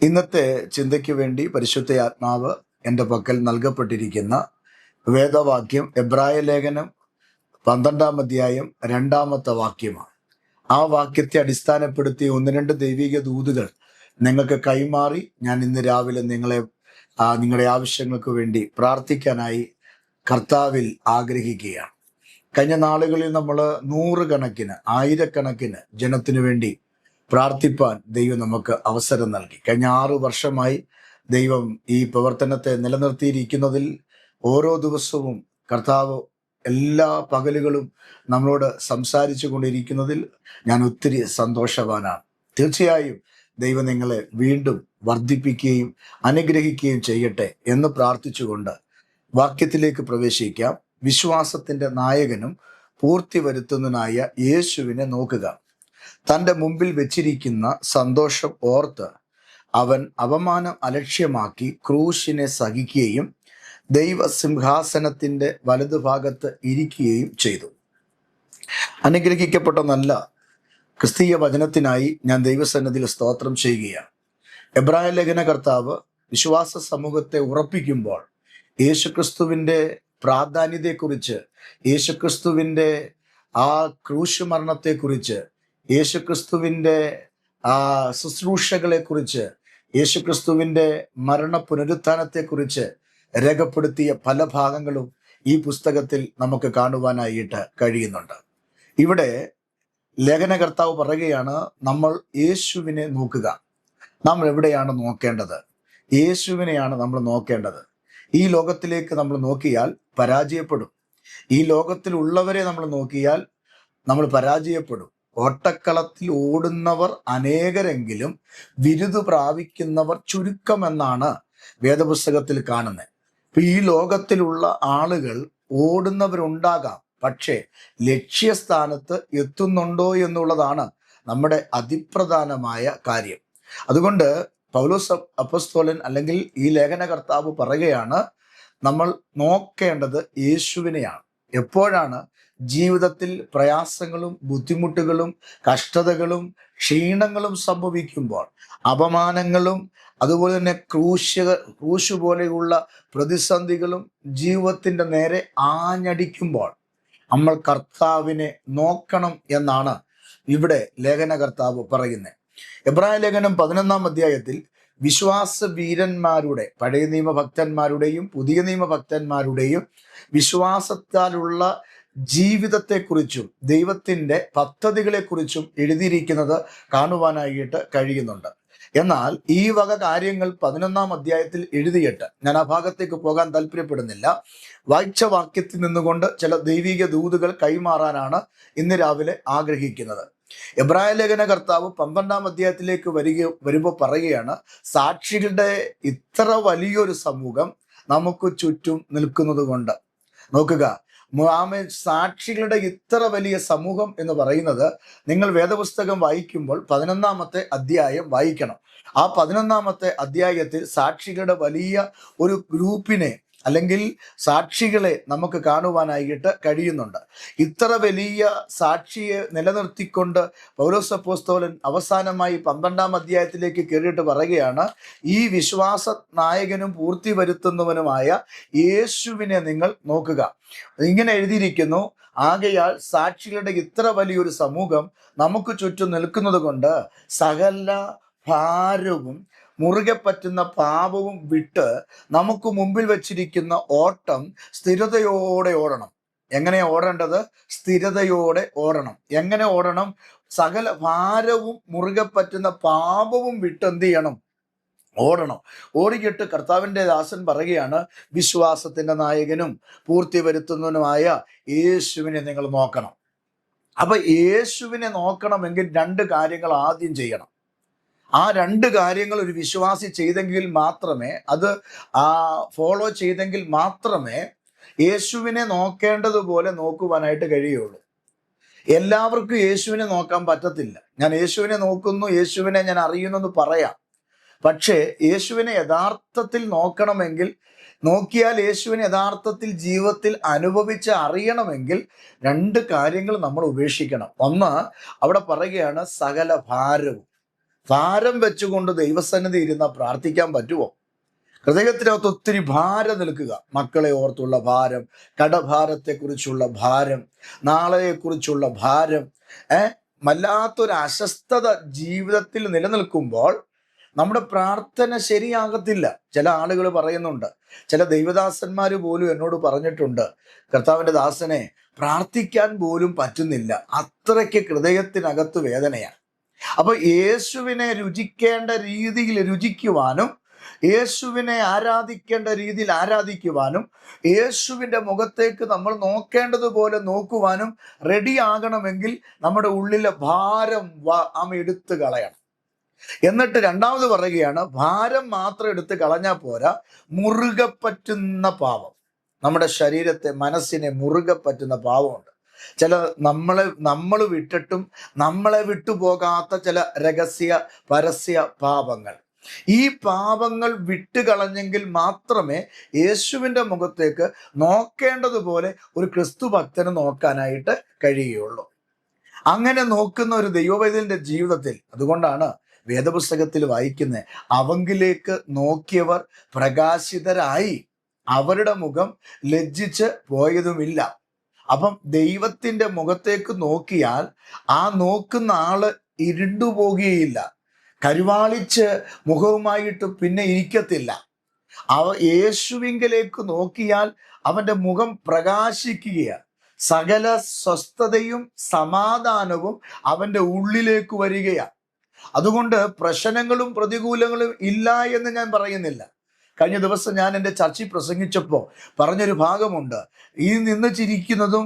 ഇന്നത്തെ ചിന്തയ്ക്ക് വേണ്ടി പരിശുദ്ധ ആത്മാവ് എൻ്റെ പക്കൽ നൽകപ്പെട്ടിരിക്കുന്ന വേദവാക്യം എബ്രായ ലേഖനം 12-ാം അധ്യായം 2-ാമത്തെ വാക്യമാണ്. ആ വാക്യത്തെ അടിസ്ഥാനപ്പെടുത്തി ഒന്ന് രണ്ട് ദൈവിക ദൂതുകൾ നിങ്ങൾക്ക് കൈമാറി ഞാൻ ഇന്ന് രാവിലെ നിങ്ങളുടെ ആവശ്യങ്ങൾക്ക് വേണ്ടി പ്രാർത്ഥിക്കാനായി കർത്താവിൽ ആഗ്രഹിക്കുകയാണ്. കഴിഞ്ഞ നാളുകളിൽ നമ്മൾ നൂറുകണക്കിന് ആയിരക്കണക്കിന് ജനത്തിനു വേണ്ടി പ്രാർത്ഥിപ്പാൻ ദൈവം നമുക്ക് അവസരം നൽകി. കഴിഞ്ഞ 6 വർഷമായി ദൈവം ഈ പ്രവർത്തനത്തെ നിലനിർത്തിയിരിക്കുന്നതിൽ ഓരോ ദിവസവും കർത്താവ് എല്ലാ പകലുകളും നമ്മളോട് സംസാരിച്ചു കൊണ്ടിരിക്കുന്നതിൽ ഞാൻ ഒത്തിരി സന്തോഷവാനാണ്. തീർച്ചയായും ദൈവം നിങ്ങളെ വീണ്ടും വർദ്ധിപ്പിക്കുകയും അനുഗ്രഹിക്കുകയും ചെയ്യട്ടെ എന്ന് പ്രാർത്ഥിച്ചുകൊണ്ട് വാക്യത്തിലേക്ക് പ്രവേശിക്കാം. വിശ്വാസത്തിന്റെ നായകനും പൂർത്തി വരുത്തുന്നതിനായ യേശുവിനെ നോക്കുക. തൻ്റെ മുമ്പിൽ വെച്ചിരിക്കുന്ന സന്തോഷം ഓർത്ത് അവൻ അപമാനം അലക്ഷ്യമാക്കി ക്രൂശിനെ സഹിക്കുകയും ദൈവസിംഹാസനത്തിന്റെ വലതുഭാഗത്ത് ഇരിക്കുകയും ചെയ്തു. അനുഗ്രഹിക്കപ്പെട്ട നല്ല ക്രിസ്തീയ വചനത്തിനായി ഞാൻ ദൈവസന്നിധിയിൽ സ്തോത്രം ചെയ്യുകയാണ്. എബ്രായ ലേഖന കർത്താവ് വിശ്വാസ സമൂഹത്തെ ഉറപ്പിക്കുമ്പോൾ യേശുക്രിസ്തുവിൻ്റെ പ്രാധാന്യത്തെക്കുറിച്ച്, യേശുക്രിസ്തുവിൻ്റെ ആ ക്രൂശ് മരണത്തെക്കുറിച്ച്, യേശുക്രിസ്തുവിൻ്റെ ആ ശുശ്രൂഷകളെക്കുറിച്ച്, യേശുക്രിസ്തുവിൻ്റെ മരണ പുനരുത്ഥാനത്തെക്കുറിച്ച് രേഖപ്പെടുത്തിയ പല ഭാഗങ്ങളും ഈ പുസ്തകത്തിൽ നമുക്ക് കാണുവാനായിട്ട് കഴിയുന്നുണ്ട്. ഇവിടെ ലേഖനകർത്താവ് പറയുകയാണ്, നമ്മൾ യേശുവിനെ നോക്കുക. നാം എവിടെയാണ് നോക്കേണ്ടത്? യേശുവിനെയാണ് നമ്മൾ നോക്കേണ്ടത്. ഈ ലോകത്തിലേക്ക് നമ്മൾ നോക്കിയാൽ പരാജയപ്പെടും. ഈ ലോകത്തിലുള്ളവരെ നമ്മൾ നോക്കിയാൽ നമ്മൾ പരാജയപ്പെടും. ഓട്ടക്കളത്തിൽ ഓടുന്നവർ അനേകരെങ്കിലും ബിരുദു പ്രാപിക്കുന്നവർ ചുരുക്കമെന്നാണ് വേദപുസ്തകത്തിൽ കാണുന്നത്. ഇപ്പൊ ഈ ലോകത്തിലുള്ള ആളുകൾ ഓടുന്നവരുണ്ടാകാം, പക്ഷേ ലക്ഷ്യസ്ഥാനത്ത് എത്തുന്നുണ്ടോ എന്നുള്ളതാണ് നമ്മുടെ അതിപ്രധാനമായ കാര്യം. അതുകൊണ്ട് പൗലോസ് അപ്പോസ്തലൻ അല്ലെങ്കിൽ ഈ ലേഖനകർത്താവ് പറയുകയാണ്, നമ്മൾ നോക്കേണ്ടത് യേശുവിനെയാണ്. എപ്പോഴാണ് ജീവിതത്തിൽ പ്രയാസങ്ങളും ബുദ്ധിമുട്ടുകളും കഷ്ടതകളും ക്ഷീണങ്ങളും സംഭവിക്കുമ്പോൾ, അപമാനങ്ങളും അതുപോലെ തന്നെ ക്രൂശ് പോലെയുള്ള പ്രതിസന്ധികളും ജീവിതത്തിൻ്റെ നേരെ ആഞ്ഞടിക്കുമ്പോൾ നമ്മൾ കർത്താവിനെ നോക്കണം എന്നാണ് ഇവിടെ ലേഖനകർത്താവ് പറയുന്നത്. എബ്രായ ലേഖനം 11-ാം അധ്യായത്തിൽ വിശ്വാസ വീരന്മാരുടെ, പഴയ നിയമ ഭക്തന്മാരുടെയും പുതിയ നിയമ ഭക്തന്മാരുടെയും വിശ്വാസത്താലുള്ള ജീവിതത്തെക്കുറിച്ചും ദൈവത്തിൻ്റെ പദ്ധതികളെക്കുറിച്ചും എഴുതിയിരിക്കുന്നത് കാണുവാനായിട്ട് കഴിയുന്നുണ്ട്. എന്നാൽ ഈ വക കാര്യങ്ങൾ 11-ാം അധ്യായത്തിൽ എഴുതിയിട്ട് ഞാൻ ആ ഭാഗത്തേക്ക് പോകാൻ താല്പര്യപ്പെടുന്നില്ല. വായിച്ച വാക്യത്തിൽ നിന്നുകൊണ്ട് ചില ദൈവിക ദൂതുകൾ കൈമാറാനാണ് ഇന്ന് രാവിലെ ആഗ്രഹിക്കുന്നത്. എബ്രായ ലേഖന കർത്താവ് 12-ാം അധ്യായത്തിലേക്ക് വരുമ്പോൾ പറയുകയാണ്, സാക്ഷികളുടെ ഇത്ര വലിയൊരു സമൂഹം നമുക്ക് ചുറ്റും നിൽക്കുന്നത് കൊണ്ട്. നോക്കുക, സാക്ഷികളുടെ ഇത്ര വലിയ സമൂഹം എന്ന് പറയുന്നത്, നിങ്ങൾ വേദപുസ്തകം വായിക്കുമ്പോൾ 11-ാമത്തെ അധ്യായം വായിക്കണം. ആ 11-ാമത്തെ അധ്യായത്തിൽ സാക്ഷികളുടെ വലിയ ഒരു ഗ്രൂപ്പിനെ അല്ലെങ്കിൽ സാക്ഷികളെ നമുക്ക് കാണുവാനായിട്ട് കഴിയുന്നുണ്ട്. ഇത്ര വലിയ സാക്ഷിയെ നിലനിർത്തിക്കൊണ്ട് പൗലോസ് അപ്പോസ്തലൻ അവസാനമായി 12-ാം അധ്യായത്തിലേക്ക് കയറിയിട്ട് പറയുകയാണ്, ഈ വിശ്വാസ നായകനും പൂർത്തി വരുത്തുന്നവനുമായ യേശുവിനെ നിങ്ങൾ നോക്കുക. ഇങ്ങനെ എഴുതിയിരിക്കുന്നു, ആകയാൽ സാക്ഷികളുടെ ഇത്ര വലിയൊരു സമൂഹം നമുക്ക് ചുറ്റും നിൽക്കുന്നത് കൊണ്ട് സകല ഭാരവും മുറുകെ പറ്റുന്ന പാപവും വിട്ട് നമുക്ക് മുമ്പിൽ വച്ചിരിക്കുന്ന ഓട്ടം സ്ഥിരതയോടെ ഓടണം. എങ്ങനെ ഓടേണ്ടത്? സ്ഥിരതയോടെ ഓടണം. എങ്ങനെ ഓടണം? സകല ഭാരവും മുറുകെ പറ്റുന്ന പാപവും വിട്ട് എന്ത് ചെയ്യണം? ഓടണം. ഓടിയിട്ട് കർത്താവിൻ്റെ ദാസൻ പറയുകയാണ്, വിശ്വാസത്തിന്റെ നായകനും പൂർത്തി വരുത്തുന്നവനുമായ യേശുവിനെ നിങ്ങൾ നോക്കണം. അപ്പൊ യേശുവിനെ നോക്കണമെങ്കിൽ 2 കാര്യങ്ങൾ ആദ്യം ചെയ്യണം. ആ 2 കാര്യങ്ങൾ ഒരു വിശ്വാസി ചെയ്തെങ്കിൽ മാത്രമേ, അത് ഫോളോ ചെയ്തെങ്കിൽ മാത്രമേ യേശുവിനെ നോക്കേണ്ടതുപോലെ നോക്കുവാനായിട്ട് കഴിയുള്ളൂ. എല്ലാവർക്കും യേശുവിനെ നോക്കാൻ പറ്റത്തില്ല. ഞാൻ യേശുവിനെ നോക്കുന്നു, യേശുവിനെ ഞാൻ അറിയുന്നെന്ന് പറയാം. പക്ഷേ യേശുവിനെ യഥാർത്ഥത്തിൽ നോക്കണമെങ്കിൽ, നോക്കിയാൽ യേശുവിനെ യഥാർത്ഥത്തിൽ ജീവിതത്തിൽ അനുഭവിച്ച് അറിയണമെങ്കിൽ 2 കാര്യങ്ങൾ നമ്മൾ ഉപേക്ഷിക്കണം. ഒന്ന്, അവിടെ പറയുകയാണ് സകല ഭാരവും. ഭാരം വെച്ചുകൊണ്ട് ദൈവസന്നിധി ഇരുന്ന പ്രാർത്ഥിക്കാൻ പറ്റുമോ? ഹൃദയത്തിനകത്ത് ഒത്തിരി ഭാരം നിൽക്കുക. മക്കളെ ഓർത്തുള്ള ഭാരം, കടഭാരത്തെക്കുറിച്ചുള്ള ഭാരം, നാളെയെക്കുറിച്ചുള്ള ഭാരം, വല്ലാത്തൊരു അസ്വസ്ഥത ജീവിതത്തിൽ നിലനിൽക്കുമ്പോൾ നമ്മുടെ പ്രാർത്ഥന ശരിയാകത്തില്ല. ചില ആളുകൾ പറയുന്നുണ്ട്, ചില ദൈവദാസന്മാർ പോലും എന്നോട് പറഞ്ഞിട്ടുണ്ട്, കർത്താവിൻ്റെ ദാസനെ പ്രാർത്ഥിക്കാൻ പോലും പറ്റുന്നില്ല, അത്രയ്ക്ക് ഹൃദയത്തിനകത്ത് വേദനയാണ്. അപ്പൊ യേശുവിനെ രുചിക്കേണ്ട രീതിയിൽ രുചിക്കുവാനും, യേശുവിനെ ആരാധിക്കേണ്ട രീതിയിൽ ആരാധിക്കുവാനും, യേശുവിൻ്റെ മുഖത്തേക്ക് നമ്മൾ നോക്കേണ്ടതുപോലെ നോക്കുവാനും റെഡി ആകണമെങ്കിൽ നമ്മുടെ ഉള്ളിലെ ഭാരം എടുത്തു കളയണം. എന്നിട്ട് രണ്ടാമത് പറയുകയാണ്, ഭാരം മാത്രം എടുത്ത് കളഞ്ഞാൽ പോരാ, മുറുകെ പറ്റുന്ന പാപം. നമ്മുടെ ശരീരത്തെ, മനസ്സിനെ മുറുകെ പറ്റുന്ന പാപമുണ്ട്. ചില നമ്മൾ വിട്ടിട്ടും നമ്മളെ വിട്ടുപോകാത്ത ചില രഹസ്യ പരസ്യ പാപങ്ങൾ. ഈ പാപങ്ങൾ വിട്ടുകളഞ്ഞെങ്കിൽ മാത്രമേ യേശുവിൻ്റെ മുഖത്തേക്ക് നോക്കേണ്ടതുപോലെ ഒരു ക്രിസ്തു ഭക്തന് നോക്കാനായിട്ട് കഴിയുകയുള്ളൂ. അങ്ങനെ നോക്കുന്ന ഒരു ദൈവവൈദ്യന്റെ ജീവിതത്തിൽ, അതുകൊണ്ടാണ് വേദപുസ്തകത്തിൽ വായിക്കുന്നത്, അവങ്കിലേക്ക് നോക്കിയവർ പ്രകാശിതരായി, അവരുടെ മുഖം ലജ്ജിച്ച് പോയതുമില്ല. അപ്പം ദൈവത്തിൻ്റെ മുഖത്തേക്ക് നോക്കിയാൽ ആ നോക്കുന്ന ആള് ഇരുണ്ടുപോകുകയില്ല, കരുവാളിച്ച് മുഖവുമായിട്ട് പിന്നെ ഇരിക്കത്തില്ല. യേശുവിങ്കലേക്ക് നോക്കിയാൽ അവൻ്റെ മുഖം പ്രകാശിക്കുകയാണ്. സകല സ്വസ്ഥതയും സമാധാനവും അവൻ്റെ ഉള്ളിലേക്ക് വരികയാണ്. അതുകൊണ്ട് പ്രശ്നങ്ങളും പ്രതികൂലങ്ങളും ഇല്ല എന്ന് ഞാൻ പറയുന്നില്ല. കഴിഞ്ഞ ദിവസം ഞാൻ എൻ്റെ ചർച്ചയിൽ പ്രസംഗിച്ചപ്പോൾ പറഞ്ഞൊരു ഭാഗമുണ്ട്, ഈ നിന്ന് ചിരിക്കുന്നതും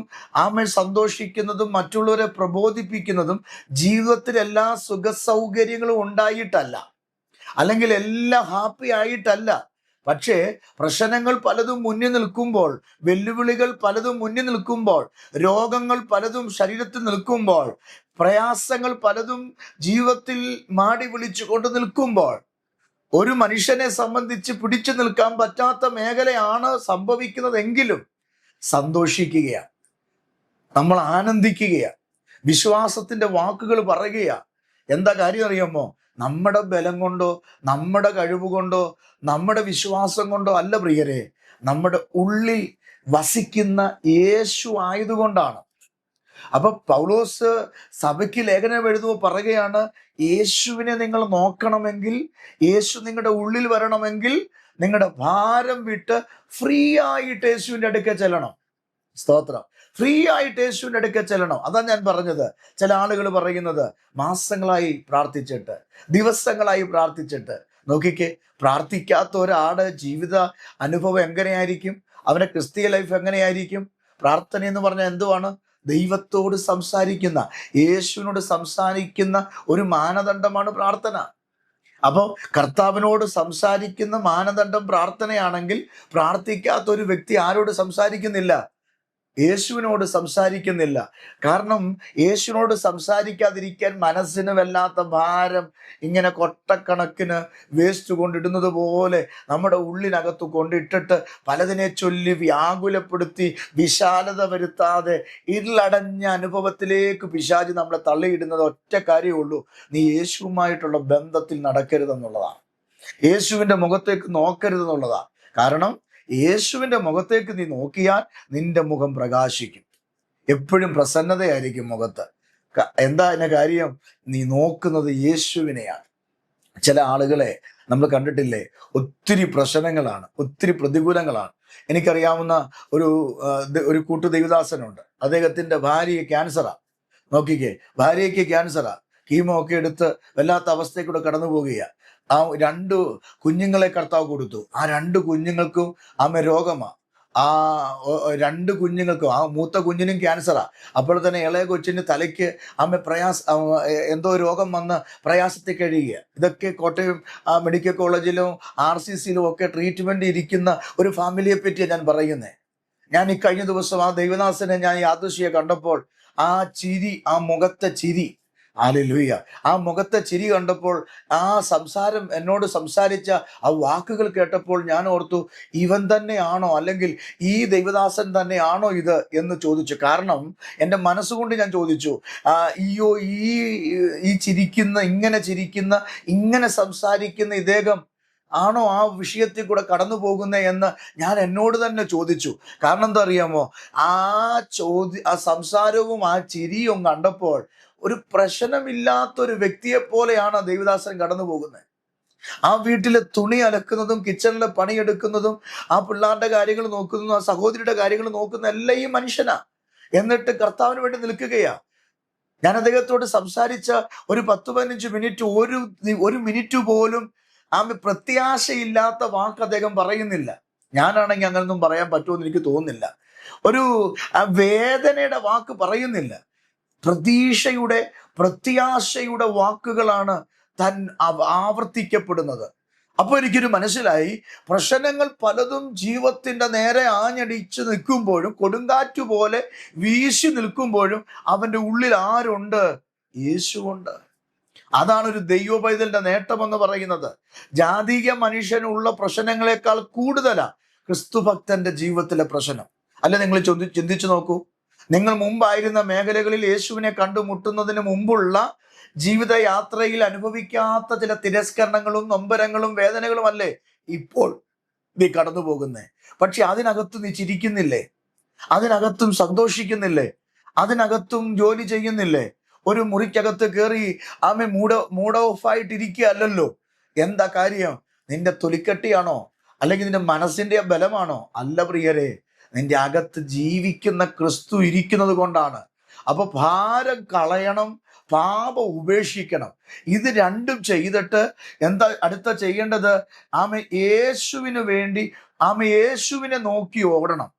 സന്തോഷിക്കുന്നതും മറ്റുള്ളവരെ പ്രബോധിപ്പിക്കുന്നതും ജീവിതത്തിൽ എല്ലാ സുഖ സൗകര്യങ്ങളും ഉണ്ടായിട്ടല്ല, അല്ലെങ്കിൽ എല്ലാം ഹാപ്പി ആയിട്ടല്ല. പക്ഷേ പ്രശ്നങ്ങൾ പലതും മുന്നിൽ നിൽക്കുമ്പോൾ, വെല്ലുവിളികൾ പലതും മുന്നിൽ നിൽക്കുമ്പോൾ, രോഗങ്ങൾ പലതും ശരീരത്തിൽ നിൽക്കുമ്പോൾ, പ്രയാസങ്ങൾ പലതും ജീവിതത്തിൽ മാടി വിളിച്ചു കൊണ്ട് നിൽക്കുമ്പോൾ, ഒരു മനുഷ്യനെ സംബന്ധിച്ച് പിടിച്ചു നിൽക്കാൻ പറ്റാത്ത മേഖലയാണ് സംഭവിക്കുന്നതെങ്കിലും സന്തോഷിക്കുകയാണ്, നമ്മൾ ആനന്ദിക്കുകയാണ്, വിശ്വാസത്തിന്റെ വാക്കുകൾ പറയുകയാണ്. എന്താ കാര്യം അറിയാമോ? നമ്മുടെ ബലം കൊണ്ടോ, നമ്മുടെ കഴിവ് കൊണ്ടോ, നമ്മുടെ വിശ്വാസം കൊണ്ടോ അല്ല പ്രിയരെ, നമ്മുടെ ഉള്ളിൽ വസിക്കുന്ന യേശു ആയതുകൊണ്ടാണ്. അപ്പൊ പൗലോസ് സഭയ്ക്ക് ലേഖനം എഴുതുമ്പോൾ പറയുകയാണ്, യേശുവിനെ നിങ്ങൾ നോക്കണമെങ്കിൽ, യേശു നിങ്ങളുടെ ഉള്ളിൽ വരണമെങ്കിൽ, നിങ്ങളുടെ ഭാരം വിട്ട് ഫ്രീ ആയിട്ട് യേശുവിൻ്റെ അടുക്കൽ ചെല്ലണം. സ്തോത്രം. ഫ്രീ ആയിട്ട് യേശുവിൻ്റെ അടുക്കൽ ചെല്ലണം. അതാ ഞാൻ പറഞ്ഞത്. ചില ആളുകൾ പറയുന്നത്, മാസങ്ങളായി പ്രാർത്ഥിച്ചിട്ട്, ദിവസങ്ങളായി പ്രാർത്ഥിച്ചിട്ട്. നോക്കിക്കേ, പ്രാർത്ഥിക്കാത്ത ഒരാളുടെ ജീവിത അനുഭവം എങ്ങനെയായിരിക്കും? അവന്റെ ക്രിസ്തീയ ലൈഫ് എങ്ങനെയായിരിക്കും? പ്രാർത്ഥന എന്ന് പറഞ്ഞാൽ എന്തുവാണ്? ദൈവത്തോട് സംസാരിക്കുന്ന, യേശുവിനോട് സംസാരിക്കുന്ന ഒരു മാനദണ്ഡമാണ് പ്രാർത്ഥന. അപ്പോൾ കർത്താവിനോട് സംസാരിക്കുന്ന മാനദണ്ഡം പ്രാർത്ഥനയാണെങ്കിൽ, പ്രാർത്ഥിക്കാത്ത ഒരു വ്യക്തി ആരോട് സംസാരിക്കുന്നില്ല? യേശുവിനോട് സംസാരിക്കുന്നില്ല. കാരണം യേശുവിനോട് സംസാരിക്കാതിരിക്കാൻ മനസ്സിന് വല്ലാത്ത ഭാരം, ഇങ്ങനെ കൊട്ടക്കണക്കിന് വേസ്റ്റ് കൊണ്ടിടുന്നത് പോലെ നമ്മുടെ ഉള്ളിനകത്ത് കൊണ്ടിട്ടിട്ട് പലതിനെ ചൊല്ലി വ്യാകുലപ്പെടുത്തി വിശാലത വരുത്താതെ ഇരുളടഞ്ഞ അനുഭവത്തിലേക്ക് പിശാചി നമ്മളെ തള്ളിയിടുന്നത് ഒറ്റ കാര്യമേ ഉള്ളൂ: നീ യേശുവുമായിട്ടുള്ള ബന്ധത്തിൽ നടക്കരുതെന്നുള്ളതാണ്, യേശുവിൻ്റെ മുഖത്തേക്ക് നോക്കരുതെന്നുള്ളതാണ്. കാരണം യേശുവിൻ്റെ മുഖത്തേക്ക് നീ നോക്കിയാൽ നിന്റെ മുഖം പ്രകാശിക്കും, എപ്പോഴും പ്രസന്നതയായിരിക്കും മുഖത്ത്. എന്താ അതിൻ്റെ കാര്യം? നീ നോക്കുന്നത് യേശുവിനെയാണ്. ചില ആളുകളെ നമ്മൾ കണ്ടിട്ടില്ലേ, ഒത്തിരി പ്രശ്നങ്ങളാണ്, ഒത്തിരി പ്രതികൂലങ്ങളാണ്. എനിക്കറിയാവുന്ന ഒരു കൂട്ടു ദൈവദാസനുണ്ട്. അദ്ദേഹത്തിൻ്റെ ഭാര്യയെ ക്യാൻസറാ. നോക്കിക്കേ, ഭാര്യയ്ക്ക് ക്യാൻസറാ. കീമോ ഒക്കെ എടുത്ത് വല്ലാത്ത അവസ്ഥയിൽ കൂടെ കടന്നു പോവുകയാണ്. ആ 2 കുഞ്ഞുങ്ങളെ കർത്താവ് കൊടുത്തു. ആ 2 കുഞ്ഞുങ്ങൾക്കും രോഗമാണ്. ആ 2 കുഞ്ഞുങ്ങൾക്കും, ആ മൂത്ത കുഞ്ഞിനും ക്യാൻസറാ. അപ്പോൾ തന്നെ ഇളയ കൊച്ചിന് തലയ്ക്ക് എന്തോ രോഗം വന്ന് പ്രയാസത്തിൽ കഴിയുക. ഇതൊക്കെ കോട്ടയം മെഡിക്കൽ കോളേജിലും RCCയിലും ഒക്കെ ട്രീറ്റ്മെന്റ് ഇരിക്കുന്ന ഒരു ഫാമിലിയെ പറ്റിയാണ് ഞാൻ പറയുന്നത്. ഞാൻ ഈ കഴിഞ്ഞ ദിവസം ആ ദൈവദാസനെ ഞാൻ യാദൃശ്ചിയെ കണ്ടപ്പോൾ ആ ചിരി, ആ മുഖത്തെ ചിരി, ഹല്ലേലൂയ. ആ മുഖത്തെ ചിരി കണ്ടപ്പോൾ, ആ സംസാരം എന്നോട് സംസാരിച്ച ആ വാക്കുകൾ കേട്ടപ്പോൾ ഞാൻ ഓർത്തു, ഇവൻ തന്നെയാണോ, അല്ലെങ്കിൽ ഈ ദൈവദാസൻ തന്നെയാണോ ഇത് എന്ന് ചോദിച്ചു. കാരണം എൻ്റെ മനസ്സുകൊണ്ട് ഞാൻ ചോദിച്ചു, അയ്യോ, ഈ ഈ ചിരിക്കുന്ന, ഇങ്ങനെ സംസാരിക്കുന്ന ഇദ്ദേഹം ആണോ ആ വിഷയത്തിൽ കൂടെ കടന്നു പോകുന്നത് എന്ന് ഞാൻ എന്നോട് തന്നെ ചോദിച്ചു. കാരണം എന്താ അറിയാമോ, ആ സംസാരവും ആ ചിരിയും കണ്ടപ്പോൾ ഒരു പ്രശ്നമില്ലാത്തൊരു വ്യക്തിയെ പോലെയാണ് ദൈവദാസൻ കടന്നു പോകുന്നത്. ആ വീട്ടിലെ തുണി അലക്കുന്നതും കിച്ചണിലെ പണിയെടുക്കുന്നതും ആ പിള്ളേരുടെ കാര്യങ്ങൾ നോക്കുന്നതും ആ സഹോദരിയുടെ കാര്യങ്ങൾ നോക്കുന്ന എല്ലാം ഈ മനുഷ്യനാ. എന്നിട്ട് കർത്താവിന് വേണ്ടി നിൽക്കുകയാ. ഞാൻ അദ്ദേഹത്തോട് സംസാരിച്ച ഒരു 10-15 മിനിറ്റ്, ഒരു മിനിറ്റ് പോലും പ്രത്യാശയില്ലാത്ത വാക്ക് അദ്ദേഹം പറയുന്നില്ല. ഞാനാണെങ്കിൽ അങ്ങനൊന്നും പറയാൻ പറ്റുമെന്ന് എനിക്ക് തോന്നുന്നില്ല. ഒരു വേദനയുടെ വാക്ക് പറയുന്നില്ല. പ്രത്യാശയുടെ വാക്കുകളാണ് താൻ ആവർത്തിക്കപ്പെടുന്നത്. അപ്പോൾ എനിക്കൊരു മനസ്സിലായി, പ്രശ്നങ്ങൾ പലതും ജീവിതത്തിന്റെ നേരെ ആഞ്ഞടിച്ച് നിൽക്കുമ്പോഴും, കൊടുങ്കാറ്റ് പോലെ വീശി നിൽക്കുമ്പോഴും അവന്റെ ഉള്ളിൽ ആരുണ്ട്? യേശുവുണ്ട്. അതാണ് ഒരു ദൈവ പൈതലിന്റെ നേട്ടമെന്ന് പറയുന്നത്. ജാതീയ മനുഷ്യനുള്ള പ്രശ്നങ്ങളെക്കാൾ കൂടുതലാ ക്രിസ്തുഭക്തന്റെ ജീവിതത്തിലെ പ്രശ്നം. അല്ല, നിങ്ങൾ ചിന്തിച്ചു നോക്കൂ. നിങ്ങൾ മുമ്പായിരുന്ന മേഖലകളിൽ യേശുവിനെ കണ്ടുമുട്ടുന്നതിന് മുമ്പുള്ള ജീവിതയാത്രയിൽ അനുഭവിക്കാത്ത ചില തിരസ്കരണങ്ങളും നൊമ്പരങ്ങളും വേദനകളും അല്ലേ ഇപ്പോൾ നീ കടന്നു പോകുന്നേ? പക്ഷെ അതിനകത്തും നീ ചിരിക്കുന്നില്ലേ? അതിനകത്തും സന്തോഷിക്കുന്നില്ലേ? അതിനകത്തും ജോലി ചെയ്യുന്നില്ലേ? ഒരു മുറിക്കകത്ത് കയറി മൂഡ് ഓഫ് ആയിട്ടിരിക്കുക അല്ലല്ലോ. എന്താ കാര്യം? നിന്റെ തൊലിക്കട്ടിയാണോ, അല്ലെങ്കിൽ നിന്റെ മനസ്സിന്റെ ബലമാണോ? അല്ല പ്രിയരെ, നിന്റെ അകത്ത് ജീവിക്കുന്ന ക്രിസ്തു ഇരിക്കുന്നത് കൊണ്ടാണ്. അപ്പൊ ഭാരം കളയണം, പാപം ഉപേക്ഷിക്കണം. ഇത് രണ്ടും ചെയ്തിട്ട് എന്താ അടുത്ത ചെയ്യേണ്ടത്? യേശുവിന് വേണ്ടി യേശുവിനെ നോക്കി ഓടണം.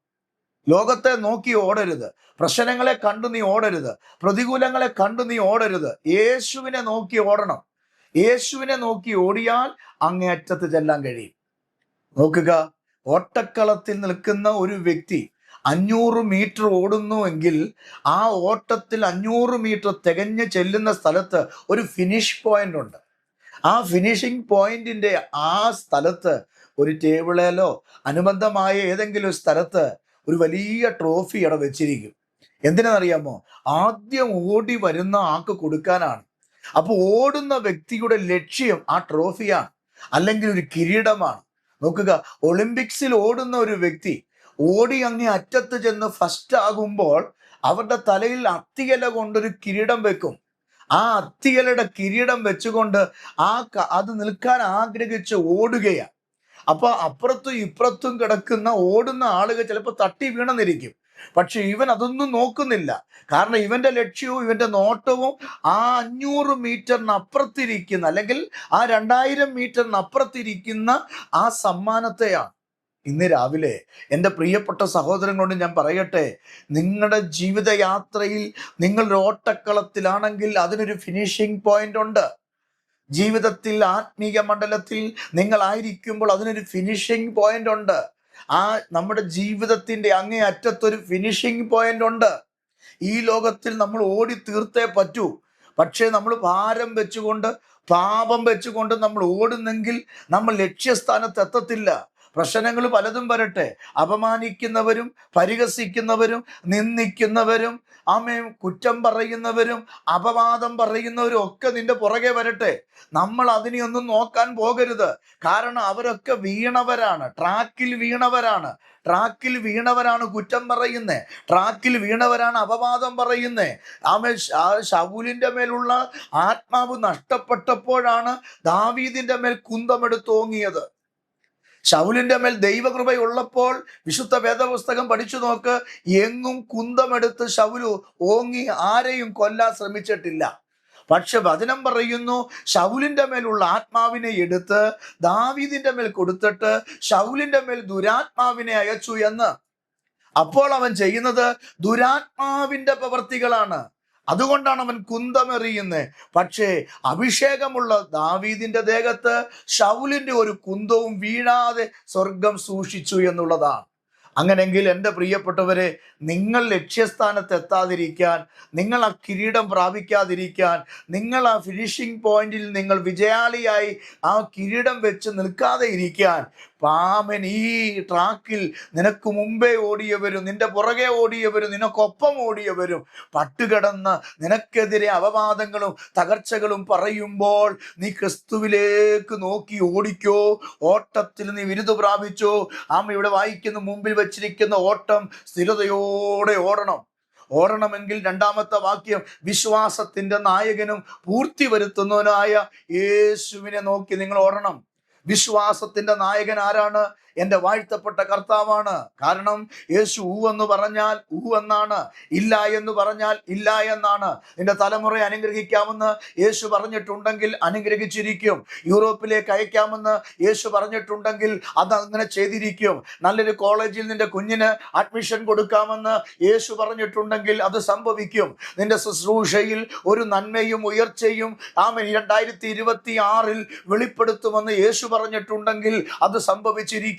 ലോകത്തെ നോക്കി ഓടരുത്. പ്രശ്നങ്ങളെ കണ്ടു നീ ഓടരുത്. പ്രതികൂലങ്ങളെ കണ്ടു നീ ഓടരുത്. യേശുവിനെ നോക്കി ഓടണം. യേശുവിനെ നോക്കി ഓടിയാൽ അങ്ങേയറ്റത്ത് ചെല്ലാൻ കഴിയും. നോക്കുക, ഓട്ടക്കളത്തിൽ നിൽക്കുന്ന ഒരു വ്യക്തി 500 മീറ്റർ ഓടുന്നുവെങ്കിൽ ആ ഓട്ടത്തിൽ 500 മീറ്റർ തികഞ്ഞ് ചെല്ലുന്ന സ്ഥലത്ത് ഒരു ഫിനിഷ് പോയിന്റ് ഉണ്ട്. ആ ഫിനിഷിംഗ് പോയിന്റിന്റെ ആ സ്ഥലത്ത് ഒരു ടേബിളിലോ അനുബന്ധമായ ഏതെങ്കിലും സ്ഥലത്ത് ഒരു വലിയ ട്രോഫി അവിടെ വെച്ചിരിക്കും. എന്തിനാണെന്നറിയാമോ? ആദ്യം ഓടി വരുന്ന ആൾക്ക് കൊടുക്കാനാണ്. അപ്പൊ ഓടുന്ന വ്യക്തിയുടെ ലക്ഷ്യം ആ ട്രോഫിയാണ്, അല്ലെങ്കിൽ ഒരു കിരീടമാണ്. നോക്കുക, ഒളിമ്പിക്സിൽ ഓടുന്ന ഒരു വ്യക്തി ഓടി അങ്ങേ അറ്റത്ത് ചെന്ന് ഫസ്റ്റ് ആകുമ്പോൾ അവരുടെ തലയിൽ അത്തിയില കൊണ്ടൊരു കിരീടം വെക്കും. ആ അത്തിയിലയുടെ കിരീടം വെച്ചുകൊണ്ട് അത് നിൽക്കാൻ ആഗ്രഹിച്ച് ഓടുകയാണ്. അപ്പൊ അപ്പുറത്തും ഇപ്പുറത്തും കിടക്കുന്ന ഓടുന്ന ആളുകൾ ചിലപ്പോൾ തട്ടി വീണെന്നിരിക്കും. പക്ഷെ ഇവൻ അതൊന്നും നോക്കുന്നില്ല. കാരണം ഇവന്റെ ലക്ഷ്യവും ഇവന്റെ നോട്ടവും ആ 500 മീറ്ററിനപ്പുറത്തിരിക്കുന്ന, അല്ലെങ്കിൽ ആ 2000 മീറ്ററിനപ്പുറത്തിരിക്കുന്ന ആ സമ്മാനത്തെയാണ്. ഇന്ന് രാവിലെ എൻ്റെ പ്രിയപ്പെട്ട സഹോദരങ്ങളോട് ഞാൻ പറയട്ടെ, നിങ്ങളുടെ ജീവിതയാത്രയിൽ നിങ്ങളുടെ ഓട്ടക്കളത്തിലാണെങ്കിൽ അതിനൊരു ഫിനിഷിംഗ് പോയിന്റ് ഉണ്ട്. ജീവിതത്തിൽ, ആത്മീയ മണ്ഡലത്തിൽ നിങ്ങളായിരിക്കുമ്പോൾ അതിനൊരു ഫിനിഷിംഗ് പോയിന്റ് ഉണ്ട്. നമ്മുടെ ജീവിതത്തിന്റെ അങ്ങേ അറ്റത്തൊരു ഫിനിഷിംഗ് പോയിന്റ് ഉണ്ട്. ഈ ലോകത്തിൽ നമ്മൾ ഓടി തീർത്തേ പറ്റൂ. പക്ഷേ നമ്മൾ ഭാരം വെച്ചുകൊണ്ട്, പാപം വെച്ചുകൊണ്ട് നമ്മൾ ഓടുന്നെങ്കിൽ നമ്മൾ ലക്ഷ്യസ്ഥാനത്ത് എത്തത്തില്ല. പ്രശ്നങ്ങൾ പലതും വരട്ടെ, അപമാനിക്കുന്നവരും പരിഹസിക്കുന്നവരും നിന്ദിക്കുന്നവരും കുറ്റം പറയുന്നവരും അപവാദം പറയുന്നവരും ഒക്കെ നിന്റെ പുറകെ വരട്ടെ. നമ്മൾ അതിനെയൊന്നും നോക്കാൻ പോകരുത്. കാരണം അവരൊക്കെ വീണവരാണ്, ട്രാക്കിൽ വീണവരാണ് കുറ്റം പറയുന്നേ, ട്രാക്കിൽ വീണവരാണ് അപവാദം പറയുന്നേ. ശൗലിന്റെ മേലുള്ള ആത്മാവ് നഷ്ടപ്പെട്ടപ്പോഴാണ് ദാവീദിന്റെ മേൽ കുന്തമെടുത്തോങ്ങിയത്. ശൗലിന്റെ മേൽ ദൈവകൃപയുള്ളപ്പോൾ വിശുദ്ധ വേദപുസ്തകം പഠിച്ചു നോക്ക്, എങ്ങും കുന്തമെടുത്ത് ശൗലു ഓങ്ങി ആരെയും കൊല്ലാൻ ശ്രമിച്ചിട്ടില്ല. പക്ഷെ വചനം പറയുന്നു, ശൗലിന്റെ മേലുള്ള ആത്മാവിനെ എടുത്ത് ദാവീദിന്റെ മേൽ കൊടുത്തിട്ട് ശൗലിന്റെ മേൽ ദുരാത്മാവിനെ അയച്ചു എന്ന്. അപ്പോൾ അവൻ ചെയ്യുന്നത് ദുരാത്മാവിന്റെ പ്രവർത്തികളാണ്. അതുകൊണ്ടാണ് അവൻ കുന്തമെറിയുന്നത്. പക്ഷേ അഭിഷേകമുള്ള ദാവീദിന്റെ ദേഹത്ത് ശൗലിന്റെ ഒരു കുന്തവും വീഴാതെ സ്വർഗം സൂക്ഷിച്ചു എന്നുള്ളതാണ്. അങ്ങനെങ്കിൽ എൻ്റെ പ്രിയപ്പെട്ടവരെ, നിങ്ങൾ ലക്ഷ്യസ്ഥാനത്ത് എത്താതിരിക്കാൻ, നിങ്ങൾ ആ കിരീടം പ്രാപിക്കാതിരിക്കാൻ, നിങ്ങൾ ആ ഫിനിഷിംഗ് പോയിന്റിൽ നിങ്ങൾ വിജയാളിയായി ആ കിരീടം വെച്ച് നിൽക്കാതെ ഇരിക്കാൻ, പാമൻ ഈ ട്രാക്കിൽ നിനക്ക് മുമ്പേ ഓടിയവരും നിന്റെ പുറകെ ഓടിയവരും നിനക്കൊപ്പം ഓടിയവരും പട്ടുകടന്ന് നിനക്കെതിരെ അപവാദങ്ങളും തകർച്ചകളും പറയുമ്പോൾ നീ ക്രിസ്തുവിലേക്ക് നോക്കി ഓടിക്കോ. ഓട്ടത്തിൽ നീ വിരുദ് പ്രാപിച്ചോ. ഇവിടെ വായിക്കുന്ന മുമ്പിൽ വെച്ചിരിക്കുന്ന ഓട്ടം സ്ഥിരതയോടെ ഓടണമെങ്കിൽ രണ്ടാമത്തെ വാക്യം, വിശ്വാസത്തിന്റെ നായകനും പൂർത്തി വരുത്തുന്നവനായ യേശുവിനെ നോക്കി നിങ്ങൾ ഓടണം. വിശ്വാസത്തിന്റെ നായകൻ ആരാണ്? എൻ്റെ വാഴ്ത്തപ്പെട്ട കർത്താവാണ്. കാരണം യേശു ഊവെന്ന് പറഞ്ഞാൽ ഊവെന്നാണ്, ഇല്ല എന്ന് പറഞ്ഞാൽ ഇല്ല എന്നാണ്. നിന്റെ തലമുറയെ അനുഗ്രഹിക്കാമെന്ന് യേശു പറഞ്ഞിട്ടുണ്ടെങ്കിൽ അനുഗ്രഹിച്ചിരിക്കും. യൂറോപ്പിലേക്ക് അയക്കാമെന്ന് യേശു പറഞ്ഞിട്ടുണ്ടെങ്കിൽ അത് അങ്ങനെ ചെയ്തിരിക്കും. നല്ലൊരു കോളേജിൽ നിന്റെ കുഞ്ഞിന് അഡ്മിഷൻ കൊടുക്കാമെന്ന് യേശു പറഞ്ഞിട്ടുണ്ടെങ്കിൽ അത് സംഭവിക്കും. നിന്റെ ശുശ്രൂഷയിൽ ഒരു നന്മയും ഉയർച്ചയും 2026 വെളിപ്പെടുത്തുമെന്ന് യേശു പറഞ്ഞിട്ടുണ്ടെങ്കിൽ അത് സംഭവിച്ചിരിക്കും.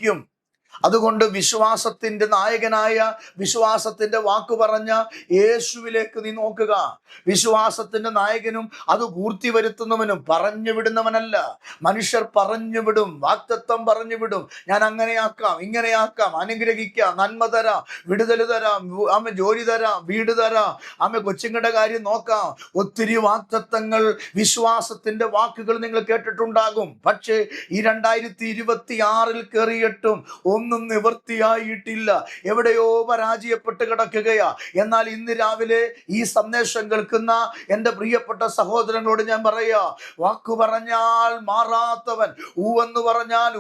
അതുകൊണ്ട് വിശ്വാസത്തിന്റെ നായകനായ, വിശ്വാസത്തിന്റെ വാക്ക് പറഞ്ഞ യേശുവിലേക്ക് നീ നോക്കുക. വിശ്വാസത്തിന്റെ നായകനും അത് പൂർത്തി വരുത്തുന്നവനും. പറഞ്ഞു വിടുന്നവനല്ല. മനുഷ്യർ പറഞ്ഞു വിടും, വാഗ്ദത്തം പറഞ്ഞു വിടും. ഞാൻ അങ്ങനെയാക്കാം, ഇങ്ങനെയാക്കാം, അനുഗ്രഹിക്കാം, നന്മ തരാം, വിടുതൽ തരാം, ജോലി തരാം, വീട് തരാം, കൊച്ചുങ്ങളുടെ കാര്യം നോക്കാം. ഒത്തിരി വാഗ്ദത്തങ്ങൾ, വിശ്വാസത്തിന്റെ വാക്കുകൾ നിങ്ങൾ കേട്ടിട്ടുണ്ടാകും. പക്ഷേ ഈ 2026 കയറിയിട്ടും ഒന്നും നിവൃത്തിയായിട്ടില്ല. എവിടെയോ പരാജയപ്പെട്ട് കിടക്കുകയാ. എന്നാൽ ഇന്ന് രാവിലെ ഈ സന്ദേശം കേൾക്കുന്ന എൻ്റെ പ്രിയപ്പെട്ട സഹോദരങ്ങളോട് ഞാൻ പറയാ, വാക്കു പറഞ്ഞാൽ മാറാത്തവൻ, ഊവെന്ന് പറഞ്ഞാൽ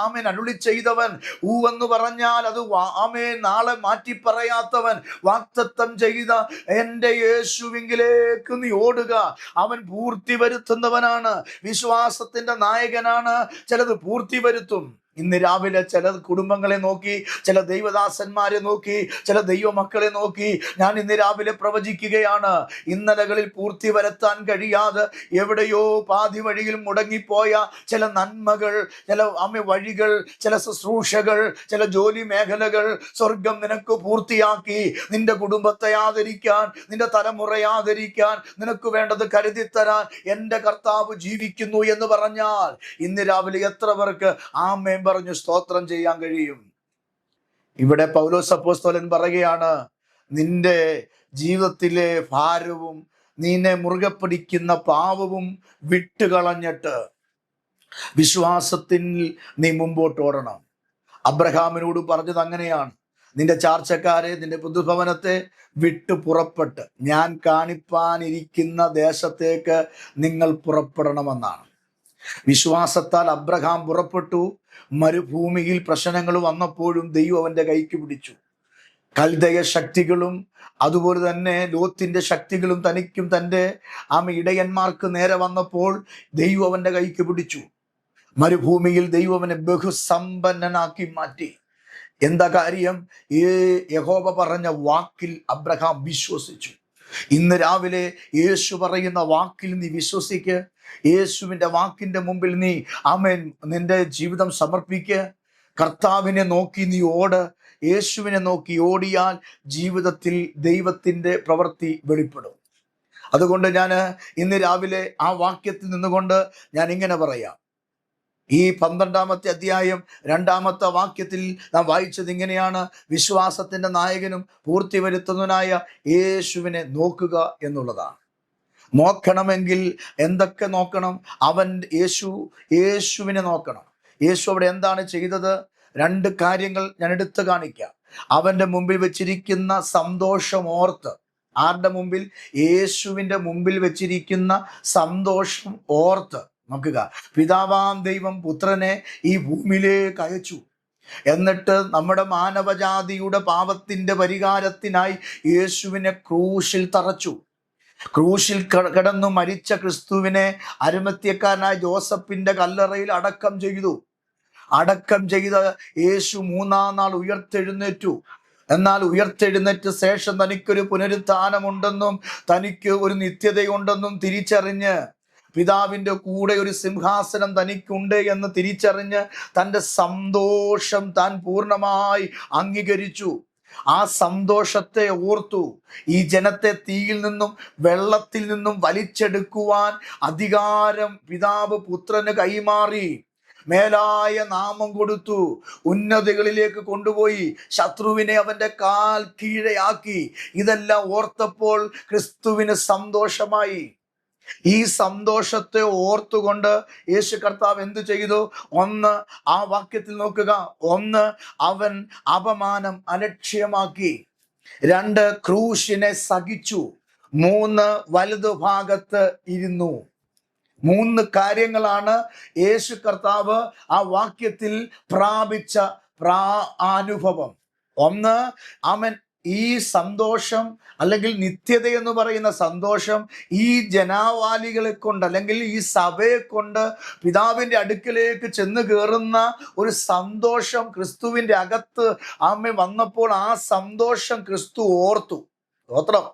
ആമേൻ അരുളി ചെയ്തവൻ, ഊവെന്ന് പറഞ്ഞാൽ അത് ആമേൻ നാളെ മാറ്റി പറയാത്തവൻ, വാഗ്ദത്തം ചെയ്ത എൻ്റെ യേശുവിങ്കിലേക്ക് നീ ഓടുക. അവൻ പൂർത്തി വരുത്തുന്നവനാണ്, വിശ്വാസത്തിന്റെ നായകനാണ്. ചിലത് പൂർത്തി വരുത്തും. ഇന്ന് രാവിലെ ചില കുടുംബങ്ങളെ നോക്കി, ചില ദൈവദാസന്മാരെ നോക്കി, ചില ദൈവമക്കളെ നോക്കി ഞാൻ ഇന്ന് രാവിലെ പ്രവചിക്കുകയാണ്. ഇന്നലകളിൽ പൂർത്തി വരുത്താൻ കഴിയാതെ എവിടെയോ പാതി വഴിയിൽ മുടങ്ങിപ്പോയ ചില നന്മകൾ, ചില വഴികൾ, ചില ശുശ്രൂഷകൾ, ചില ജോലി മേഖലകൾ സ്വർഗം നിനക്ക് പൂർത്തിയാക്കി നിന്റെ കുടുംബത്തെ ആദരിക്കാൻ, നിന്റെ തലമുറയെ ആദരിക്കാൻ, നിനക്ക് വേണ്ടത് കരുതിത്തരാൻ എൻ്റെ കർത്താവ് ജീവിക്കുന്നു എന്ന് പറഞ്ഞാൽ ഇന്ന് രാവിലെ എത്ര പേർക്ക് ആമേൻ പറഞ്ഞു സ്തോത്രം ചെയ്യാൻ കഴിയും? ഇവിടെ പൗലോസ് അപ്പോസ്തലൻ പറയുകയാണ്, നിന്റെ ജീവിതത്തിലെ ഭാരവും നിന്നെ മുറുകെ പിടിക്കുന്ന പാവവും വിട്ടുകളഞ്ഞിട്ട് വിശ്വാസത്തിൽ നീ മുമ്പോട്ട് ഓടണം. അബ്രഹാമിനോട് പറഞ്ഞത് അങ്ങനെയാണ്, നിന്റെ ചാർച്ചക്കാരെ, നിന്റെ പുതുഭവനത്തെ വിട്ടു പുറപ്പെട്ട് ഞാൻ കാണിപ്പാനിരിക്കുന്ന ദേശത്തേക്ക് നിങ്ങൾ പുറപ്പെടണമെന്നാണ്. വിശ്വാസത്താൽ അബ്രഹാം പുറപ്പെട്ടു. മരുഭൂമിയിൽ പ്രശ്നങ്ങൾ വന്നപ്പോഴും ദൈവം അവന്റെ കൈക്ക് പിടിച്ചു. കൽദയ ശക്തികളും അതുപോലെ തന്നെ ലോത്തിന്റെ ശക്തികളും തനിക്കും തൻ്റെ ഇടയന്മാർക്ക് നേരെ വന്നപ്പോൾ ദൈവം അവന്റെ കൈക്ക് പിടിച്ചു. മരുഭൂമിയിൽ ദൈവം അവനെ ബഹുസമ്പന്നനാക്കി മാറ്റി. എന്താ കാര്യം? യഹോവ പറഞ്ഞ വാക്കിൽ അബ്രഹാം വിശ്വസിച്ചു. ഇന്ന് രാവിലെ യേശു പറയുന്ന വാക്കിൽ നീ വിശ്വസിക്ക്. യേശുവിൻ്റെ വാക്കിന്റെ മുമ്പിൽ നീ ആമേൻ നിന്റെ ജീവിതം സമർപ്പിക്കുക. കർത്താവിനെ നോക്കി നീ ഓട്. യേശുവിനെ നോക്കി ഓടിയാൽ ജീവിതത്തിൽ ദൈവത്തിൻ്റെ പ്രവൃത്തി വെളിപ്പെടും. അതുകൊണ്ട് ഞാൻ ഇന്ന് രാവിലെ ആ വാക്യത്തിൽ നിന്നുകൊണ്ട് ഞാൻ ഇങ്ങനെ പറയാം. ഈ 12-ാമത്തെ അധ്യായം 2-ാമത്തെ വാക്യത്തിൽ നാം വായിച്ചത് ഇങ്ങനെയാണ്, വിശ്വാസത്തിന്റെ നായകനും പൂർത്തി വരുത്തുന്നവനായ യേശുവിനെ നോക്കുക എന്നുള്ളതാണ്. നോക്കണമെങ്കിൽ എന്തൊക്കെ നോക്കണം? യേശുവിനെ നോക്കണം. യേശു അവിടെ എന്താണ് ചെയ്തത്? 2 കാര്യങ്ങൾ ഞാൻ എടുത്തു കാണിക്കാം. അവന്റെ മുമ്പിൽ വെച്ചിരിക്കുന്ന സന്തോഷം ഓർത്ത്. ആരുടെ മുമ്പിൽ? യേശുവിൻ്റെ മുമ്പിൽ വെച്ചിരിക്കുന്ന സന്തോഷം ഓർത്ത് നോക്കുക. പിതാവാം ദൈവം പുത്രനെ ഈ ഭൂമിയിലേക്ക് അയച്ചു. എന്നിട്ട് നമ്മുടെ മാനവജാതിയുടെ പാപത്തിന്റെ പരിഹാരത്തിനായി യേശുവിനെ ക്രൂശിൽ തറച്ചു. ക്രൂശിൽ കിടന്നു മരിച്ച ക്രിസ്തുവിനെ അരിമത്യക്കാരനായ ജോസഫിന്റെ കല്ലറയിൽ അടക്കം ചെയ്തു. അടക്കം ചെയ്ത യേശു 3-ാം നാൾ ഉയർത്തെഴുന്നേറ്റു. എന്നാൽ ഉയർത്തെഴുന്നേറ്റ ശേഷം തനിക്കൊരു പുനരുത്ഥാനമുണ്ടെന്നും തനിക്ക് ഒരു നിത്യതയുണ്ടെന്നും തിരിച്ചറിഞ്ഞ് പിതാവിൻ്റെ കൂടെ ഒരു സിംഹാസനം തനിക്കുണ്ട് എന്ന് തിരിച്ചറിഞ്ഞ് തൻ്റെ സന്തോഷം താൻ പൂർണ്ണമായി അംഗീകരിച്ചു. ആ സന്തോഷത്തെ ഓർത്തു ഈ ജനത്തെ തീയിൽ നിന്നും വെള്ളത്തിൽ നിന്നും വലിച്ചെടുക്കുവാൻ അധികാരം പിതാവ് പുത്രന് കൈമാറി. മേലായ നാമം കൊടുത്തു, ഉന്നതികളിലേക്ക് കൊണ്ടുപോയി, ശത്രുവിനെ അവന്റെ കാൽ കീഴെയാക്കി. ഇതെല്ലാം ഓർത്തപ്പോൾ ക്രിസ്തുവിന് സന്തോഷമായി. ഈ സന്തോഷത്തെ ഓർത്തുകൊണ്ട് യേശു കർത്താവ് എന്തു ചെയ്തു? ഒന്ന്, ആ വാക്യത്തിൽ നോക്കുക, ഒന്ന്, അവൻ അപമാനം അലക്ഷ്യമാക്കി. രണ്ട്, ക്രൂശിനെ സഹിച്ചു. മൂന്ന്, വലതുഭാഗത്ത് ഇരുന്നു. മൂന്ന് കാര്യങ്ങളാണ് യേശു കർത്താവ് ആ വാക്യത്തിൽ പ്രാപിച്ച അനുഭവം. ഒന്ന്, അവൻ ഈ സന്തോഷം അല്ലെങ്കിൽ നിത്യത എന്ന് പറയുന്ന സന്തോഷം ഈ ജനാവാലികളെ കൊണ്ട് അല്ലെങ്കിൽ ഈ സഭയെ കൊണ്ട് പിതാവിൻ്റെ അടുക്കിലേക്ക് ചെന്ന് കയറുന്ന ഒരു സന്തോഷം ക്രിസ്തുവിൻ്റെ അകത്ത് വന്നപ്പോൾ ആ സന്തോഷം ക്രിസ്തു ഓർത്തു. സ്തോത്രം.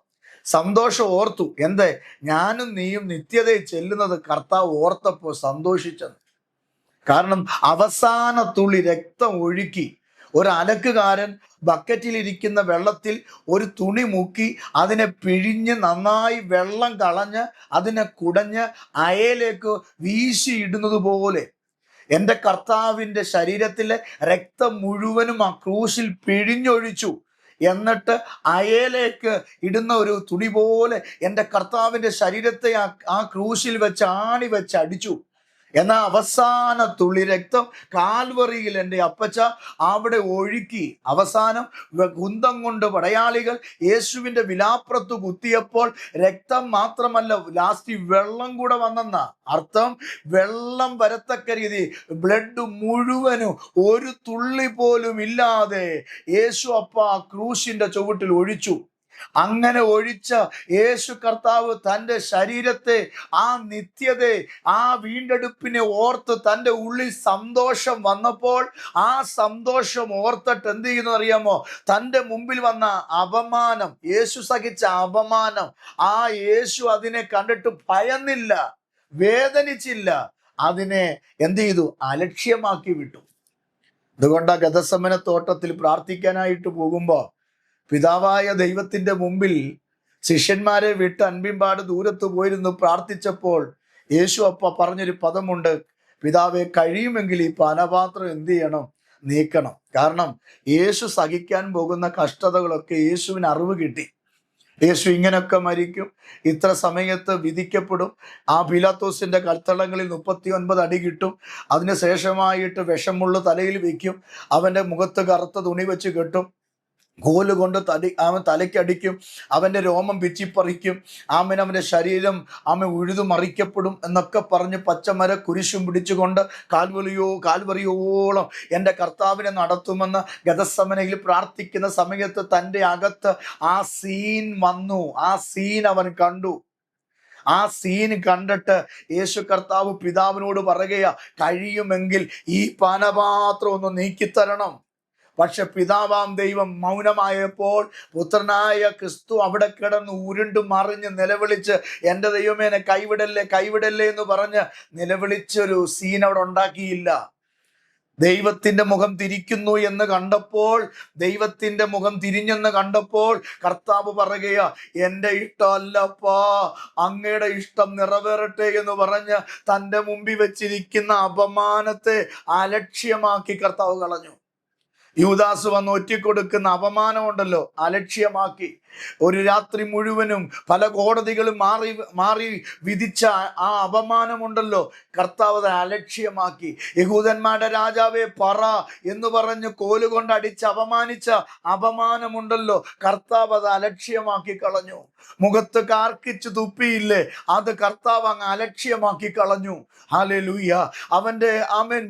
സന്തോഷം ഓർത്തു. എന്തേ? ഞാനും നീയും നിത്യതയിൽ ചെല്ലുന്നത് കർത്താവ് ഓർത്തപ്പോൾ സന്തോഷിച്ചത്. കാരണം അവസാന തുള്ളി രക്തം ഒഴുക്കി ഒരു അലക്കുകാരൻ ബക്കറ്റിലിരിക്കുന്ന വെള്ളത്തിൽ ഒരു തുണി മുക്കി അതിനെ പിഴിഞ്ഞ് നന്നായി വെള്ളം കളഞ്ഞ് അതിനെ കുടഞ്ഞ് അയലേക്ക് വീശിയിടുന്നത് പോലെ എൻ്റെ കർത്താവിൻ്റെ ശരീരത്തിലെ രക്തം മുഴുവനും ആ ക്രൂശിൽ പിഴിഞ്ഞൊഴിച്ചു. എന്നിട്ട് അയലേക്ക് ഇടുന്ന ഒരു തുണി പോലെ എൻ്റെ കർത്താവിൻ്റെ ശരീരത്തെ ആ ക്രൂശിൽ വെച്ച് ആണി വെച്ച് അടിച്ചു. എന്നാൽ അവസാന തുള്ളി രക്തം കാൽവറിയിൽ എൻ്റെ അപ്പച്ച അവിടെ ഒഴുക്കി. അവസാനം കുന്തം കൊണ്ട് പടയാളികൾ യേശുവിൻ്റെ വിലാപ്പുറത്ത് കുത്തിയപ്പോൾ രക്തം മാത്രമല്ല, ലാസ്റ്റ് വെള്ളം കൂടെ വന്നെന്ന അർത്ഥം. വെള്ളം വരത്തക്ക രീതി ബ്ലഡ് മുഴുവനും ഒരു തുള്ളി പോലും ഇല്ലാതെ യേശു അപ്പ ക്രൂശിന്റെ ചുവട്ടിൽ ഒഴിച്ചു. അങ്ങനെ ഒഴിച്ച യേശു കർത്താവ് തൻ്റെ ശരീരത്തെ, ആ നിത്യതയെ, ആ വീണ്ടെടുപ്പിനെ ഓർത്ത് തൻ്റെ ഉള്ളിൽ സന്തോഷം വന്നപ്പോൾ ആ സന്തോഷം ഓർത്തിട്ട് എന്ത് ചെയ്യുന്നു അറിയാമോ? തൻ്റെ മുമ്പിൽ വന്ന അപമാനം, യേശു സഹിച്ച അപമാനം, ആ യേശു അതിനെ കണ്ടിട്ട് ഭയന്നില്ല, വേദനിച്ചില്ല, അതിനെ എന്ത് ചെയ്തു? അലക്ഷ്യമാക്കി വിട്ടു. അതുകൊണ്ട് ഗതസമന തോട്ടത്തിൽ പ്രാർത്ഥിക്കാനായിട്ട് പോകുമ്പോൾ പിതാവായ ദൈവത്തിൻ്റെ മുമ്പിൽ ശിഷ്യന്മാരെ വിട്ട് അൻപിൻപാട് ദൂരത്ത് പോയിരുന്നു പ്രാർത്ഥിച്ചപ്പോൾ യേശു അപ്പ പറഞ്ഞൊരു പദമുണ്ട്, പിതാവെ കഴിയുമെങ്കിൽ ഈ പാനപാത്രം എന്ത് ചെയ്യണം? നീക്കണം. കാരണം യേശു സഹിക്കാൻ പോകുന്ന കഷ്ടതകളൊക്കെ യേശുവിന് അറിവ് കിട്ടി. യേശു ഇങ്ങനൊക്കെ മരിക്കും, ഇത്ര സമയത്ത് വിധിക്കപ്പെടും, ആ പീലാത്തോസിന്റെ കൽത്തളങ്ങളിൽ 39 അടി കിട്ടും, അതിന് ശേഷമായിട്ട് വിഷമുള്ള തലയിൽ വെക്കും, അവന്റെ മുഖത്ത് കറുത്ത തുണി വെച്ച് കെട്ടും, കോല് കൊണ്ട് അവൻ തലയ്ക്കടിക്കും, അവൻ്റെ രോമം പിച്ചിപ്പറിക്കും, അവൻ്റെ ശരീരം ഉഴുതു മറിക്കപ്പെടും എന്നൊക്കെ പറഞ്ഞ് പച്ചമര കുരിശും പിടിച്ചുകൊണ്ട് കാൽവറിയോളം എൻ്റെ കർത്താവിനെ നടത്തുമെന്ന് ഗതസമനയിൽ പ്രാർത്ഥിക്കുന്ന സമയത്ത് തൻ്റെ അകത്ത് ആ സീൻ വന്നു. ആ സീൻ അവൻ കണ്ടു. ആ സീൻ കണ്ടിട്ട് യേശു കർത്താവ് പിതാവിനോട് പറയുകയാ, കഴിയുമെങ്കിൽ ഈ പാനപാത്രം ഒന്ന് നീക്കിത്തരണം. പക്ഷെ പിതാവാം ദൈവം മൗനമായപ്പോൾ പുത്രനായ ക്രിസ്തു അവിടെ കിടന്ന് ഉരുണ്ടു മറിഞ്ഞ് നിലവിളിച്ച്, എൻ്റെ ദൈവമേ എന്നെ കൈവിടല്ലേ കൈവിടല്ലേ എന്ന് പറഞ്ഞ് നിലവിളിച്ചൊരു സീൻ അവിടെ ഉണ്ടാക്കിയില്ല. ദൈവത്തിൻ്റെ മുഖം തിരിക്കുന്നു എന്ന് കണ്ടപ്പോൾ, ദൈവത്തിൻ്റെ മുഖം തിരിഞ്ഞെന്ന് കണ്ടപ്പോൾ കർത്താവ് പറയുകയാ, എൻ്റെ ഇഷ്ടമല്ലപ്പാ, അങ്ങയുടെ ഇഷ്ടം നിറവേറട്ടെ എന്ന് പറഞ്ഞ് തൻ്റെ മുമ്പിൽ വെച്ചിരിക്കുന്ന അപമാനത്തെ അലക്ഷ്യമാക്കി കർത്താവ് കളഞ്ഞു. യൂദാസ് വന്ന് ഒറ്റിക്കൊടുക്കുന്ന അപമാനമുണ്ടല്ലോ, അലക്ഷ്യമാക്കി. ഒരു രാത്രി മുഴുവനും പല കോടതികളും മാറി വിധിച്ച ആ അപമാനമുണ്ടല്ലോ, കർത്താവ് അത് അലക്ഷ്യമാക്കി. യഹൂദന്മാരുടെ രാജാവെ പറ എന്ന് പറഞ്ഞ് കോലുകൊണ്ട് അടിച്ച് അപമാനിച്ച അപമാനമുണ്ടല്ലോ, കർത്താവ് അത് അലക്ഷ്യമാക്കി കളഞ്ഞു. മുഖത്ത് കാർക്കിച്ച് തുപ്പിയില്ലേ, അത് കർത്താവ് അങ്ങ് അലക്ഷ്യമാക്കി കളഞ്ഞു. ഹല്ലേലൂയ. അവന്റെ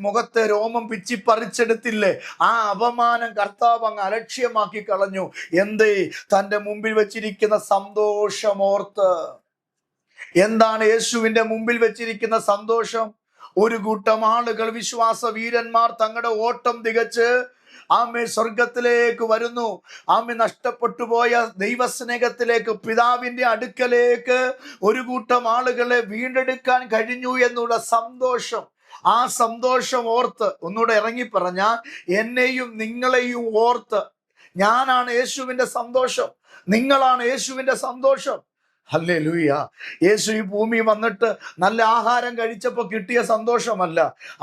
മുഖത്തെ രോമം പിച്ചി പറിച്ചെടുത്തില്ലേ, ആ അപമാനം കർത്താവ് അങ്ങ് അലക്ഷ്യമാക്കി കളഞ്ഞു. എന്തേ? തൻ്റെ മുമ്പിൽ വെച്ചിരിക്കുന്ന സന്തോഷമോർത്ത്. എന്താണ് യേശുവിന്റെ മുമ്പിൽ വെച്ചിരിക്കുന്ന സന്തോഷം? ഒരു കൂട്ടം ആളുകൾ, വിശ്വാസ വീരന്മാർ, തങ്ങളുടെ ഓട്ടം തികച്ച് ആമേ സ്വർഗത്തിലേക്ക് വരുന്നു. ആമേ നഷ്ടപ്പെട്ടു പോയ ദൈവസ്നേഹത്തിലേക്ക്, പിതാവിന്റെ അടുക്കലേക്ക് ഒരു കൂട്ടം ആളുകളെ വീണ്ടെടുക്കാൻ കഴിഞ്ഞു എന്നുള്ള സന്തോഷം, ആ സന്തോഷം ഓർത്ത് ഒന്നുകൂടെ ഇറങ്ങി പറഞ്ഞ, എന്നെയും നിങ്ങളെയും ഓർത്ത്, ഞാനാണ് യേശുവിന്റെ സന്തോഷം, നിങ്ങളാണ് യേശുവിന്റെ സന്തോഷം. ഹല്ലേലൂയ. യേശു ഈ ഭൂമി വന്നിട്ട് നല്ല ആഹാരം കഴിച്ചപ്പോൾ കിട്ടിയ സന്തോഷമല്ല,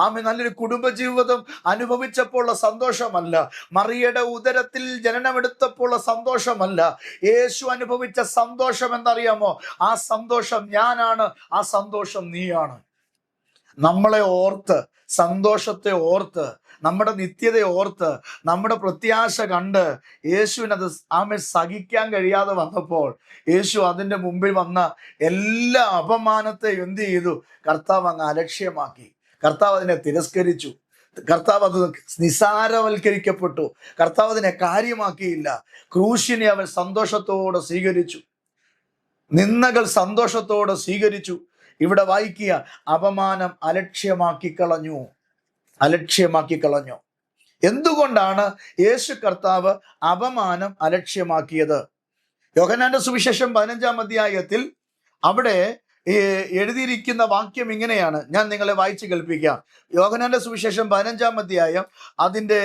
ആമേ നല്ലൊരു കുടുംബജീവിതം അനുഭവിച്ചപ്പോൾ ഉള്ള സന്തോഷമല്ല, മറിയയുടെ ഉദരത്തിൽ ജനനമെടുത്തപ്പോൾ ഉള്ള സന്തോഷമല്ല. യേശു അനുഭവിച്ച സന്തോഷം എന്തറിയാമോ? ആ സന്തോഷം ഞാനാണ്, ആ സന്തോഷം നീയാണ്. നമ്മളെ ഓർത്ത്, സന്തോഷത്തെ ഓർത്ത്, നമ്മുടെ നിത്യത ഓർത്ത്, നമ്മുടെ പ്രത്യാശ കണ്ട് യേശുവിനത് ആമേ സഹിക്കാൻ കഴിയാതെ വന്നപ്പോൾ, യേശു അതിൻ്റെ മുമ്പിൽ വന്ന എല്ലാ അപമാനത്തെ എന്ത് ചെയ്തു? കർത്താവ് അങ്ങ് അലക്ഷ്യമാക്കി. കർത്താവ് അതിനെ തിരസ്കരിച്ചു. കർത്താവ് അത് നിസാരവൽക്കരിക്കപ്പെട്ടു. കർത്താവ് അതിനെ കാര്യമാക്കിയില്ല. ക്രൂശിനെ അവൻ സന്തോഷത്തോടെ സ്വീകരിച്ചു. നിന്ദകൾ സന്തോഷത്തോടെ സ്വീകരിച്ചു. ഇവിടെ വായിക്കുക, അപമാനം അലക്ഷ്യമാക്കി കളഞ്ഞു. എന്തുകൊണ്ടാണ് യേശു കർത്താവ് അപമാനം അലക്ഷ്യമാക്കിയത്? യോഹന്നാന്റെ സുവിശേഷം 15-ാം അധ്യായത്തിൽ അവിടെ എഴുതിയിരിക്കുന്ന വാക്യം ഇങ്ങനെയാണ്. ഞാൻ നിങ്ങളെ വായിച്ചു കേൾപ്പിക്കാം. യോഹന്നാന്റെ സുവിശേഷം 15-ാം അധ്യായം അതിൻ്റെ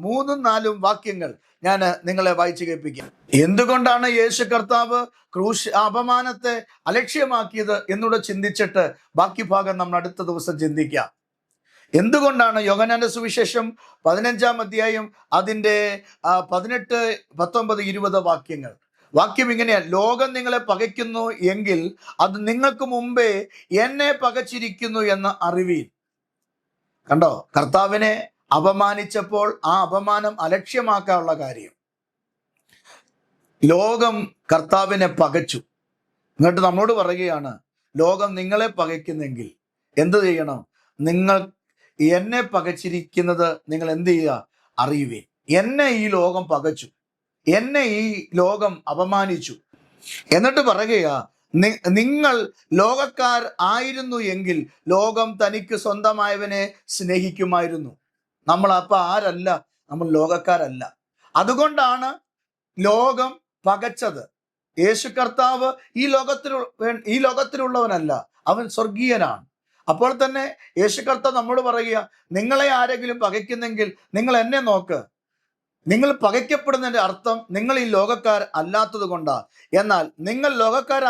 3-4 വാക്യങ്ങൾ ഞാൻ നിങ്ങളെ വായിച്ചു കേൾപ്പിക്കാം. എന്തുകൊണ്ടാണ് യേശു കർത്താവ് അപമാനത്തെ അലക്ഷ്യമാക്കിയത് എന്നൂടെ ചിന്തിച്ചിട്ട് ബാക്കി ഭാഗം നമ്മൾ അടുത്ത ദിവസം ചിന്തിക്കാം. എന്തുകൊണ്ടാണ്? യോഹന്നാന്റെ സുവിശേഷം 15-ാം അധ്യായം അതിൻ്റെ 18, 19, 20 വാക്യങ്ങൾ. വാക്യം ഇങ്ങനെയാണ്: ലോകം നിങ്ങളെ പകയ്ക്കുന്നു എങ്കിൽ അത് നിങ്ങൾക്ക് മുമ്പേ എന്നെ പകച്ചിരിക്കുന്നു എന്ന് അറിവീൻ. കണ്ടോ, കർത്താവിനെ അപമാനിച്ചപ്പോൾ ആ അപമാനം അലക്ഷ്യമാക്കാനുള്ള കാര്യം. ലോകം കർത്താവിനെ പകച്ചു. എന്നിട്ട് നമ്മോട് പറയുകയാണ്, ലോകം നിങ്ങളെ പകയ്ക്കുന്നെങ്കിൽ എന്ത് ചെയ്യണം? നിങ്ങൾ എന്നെ പകച്ചിരിക്കുന്നത് നിങ്ങൾ എന്ത് ചെയ്യുക? അറിയുവേ. എന്നെ ഈ ലോകം പകച്ചു, എന്നെ ഈ ലോകം അപമാനിച്ചു. എന്നിട്ട് പറയുക, നിങ്ങൾ ലോകക്കാർ ആയിരുന്നു എങ്കിൽ ലോകം തനിക്ക് സ്വന്തമായവനെ സ്നേഹിക്കുമായിരുന്നു. നമ്മൾ അപ്പൊ ആരല്ല, നമ്മൾ ലോകക്കാരല്ല. അതുകൊണ്ടാണ് ലോകം പകച്ചത്. യേശു കർത്താവ് ഈ ലോകത്തിലുള്ളവനല്ല, അവൻ സ്വർഗീയനാണ്. അപ്പോൾ തന്നെ യേശു കർത്താവ് നമ്മോട് പറയുക, നിങ്ങളെ ആരെങ്കിലും പകയ്ക്കുന്നെങ്കിൽ നിങ്ങൾ എന്നെ നോക്ക്. നിങ്ങൾ പകയ്ക്കപ്പെടുന്നതിന്റെ അർത്ഥം നിങ്ങൾ ഈ ലോകക്കാർ അല്ലാത്തത് കൊണ്ടാണ്. എന്നാൽ നിങ്ങൾ ലോകക്കാർ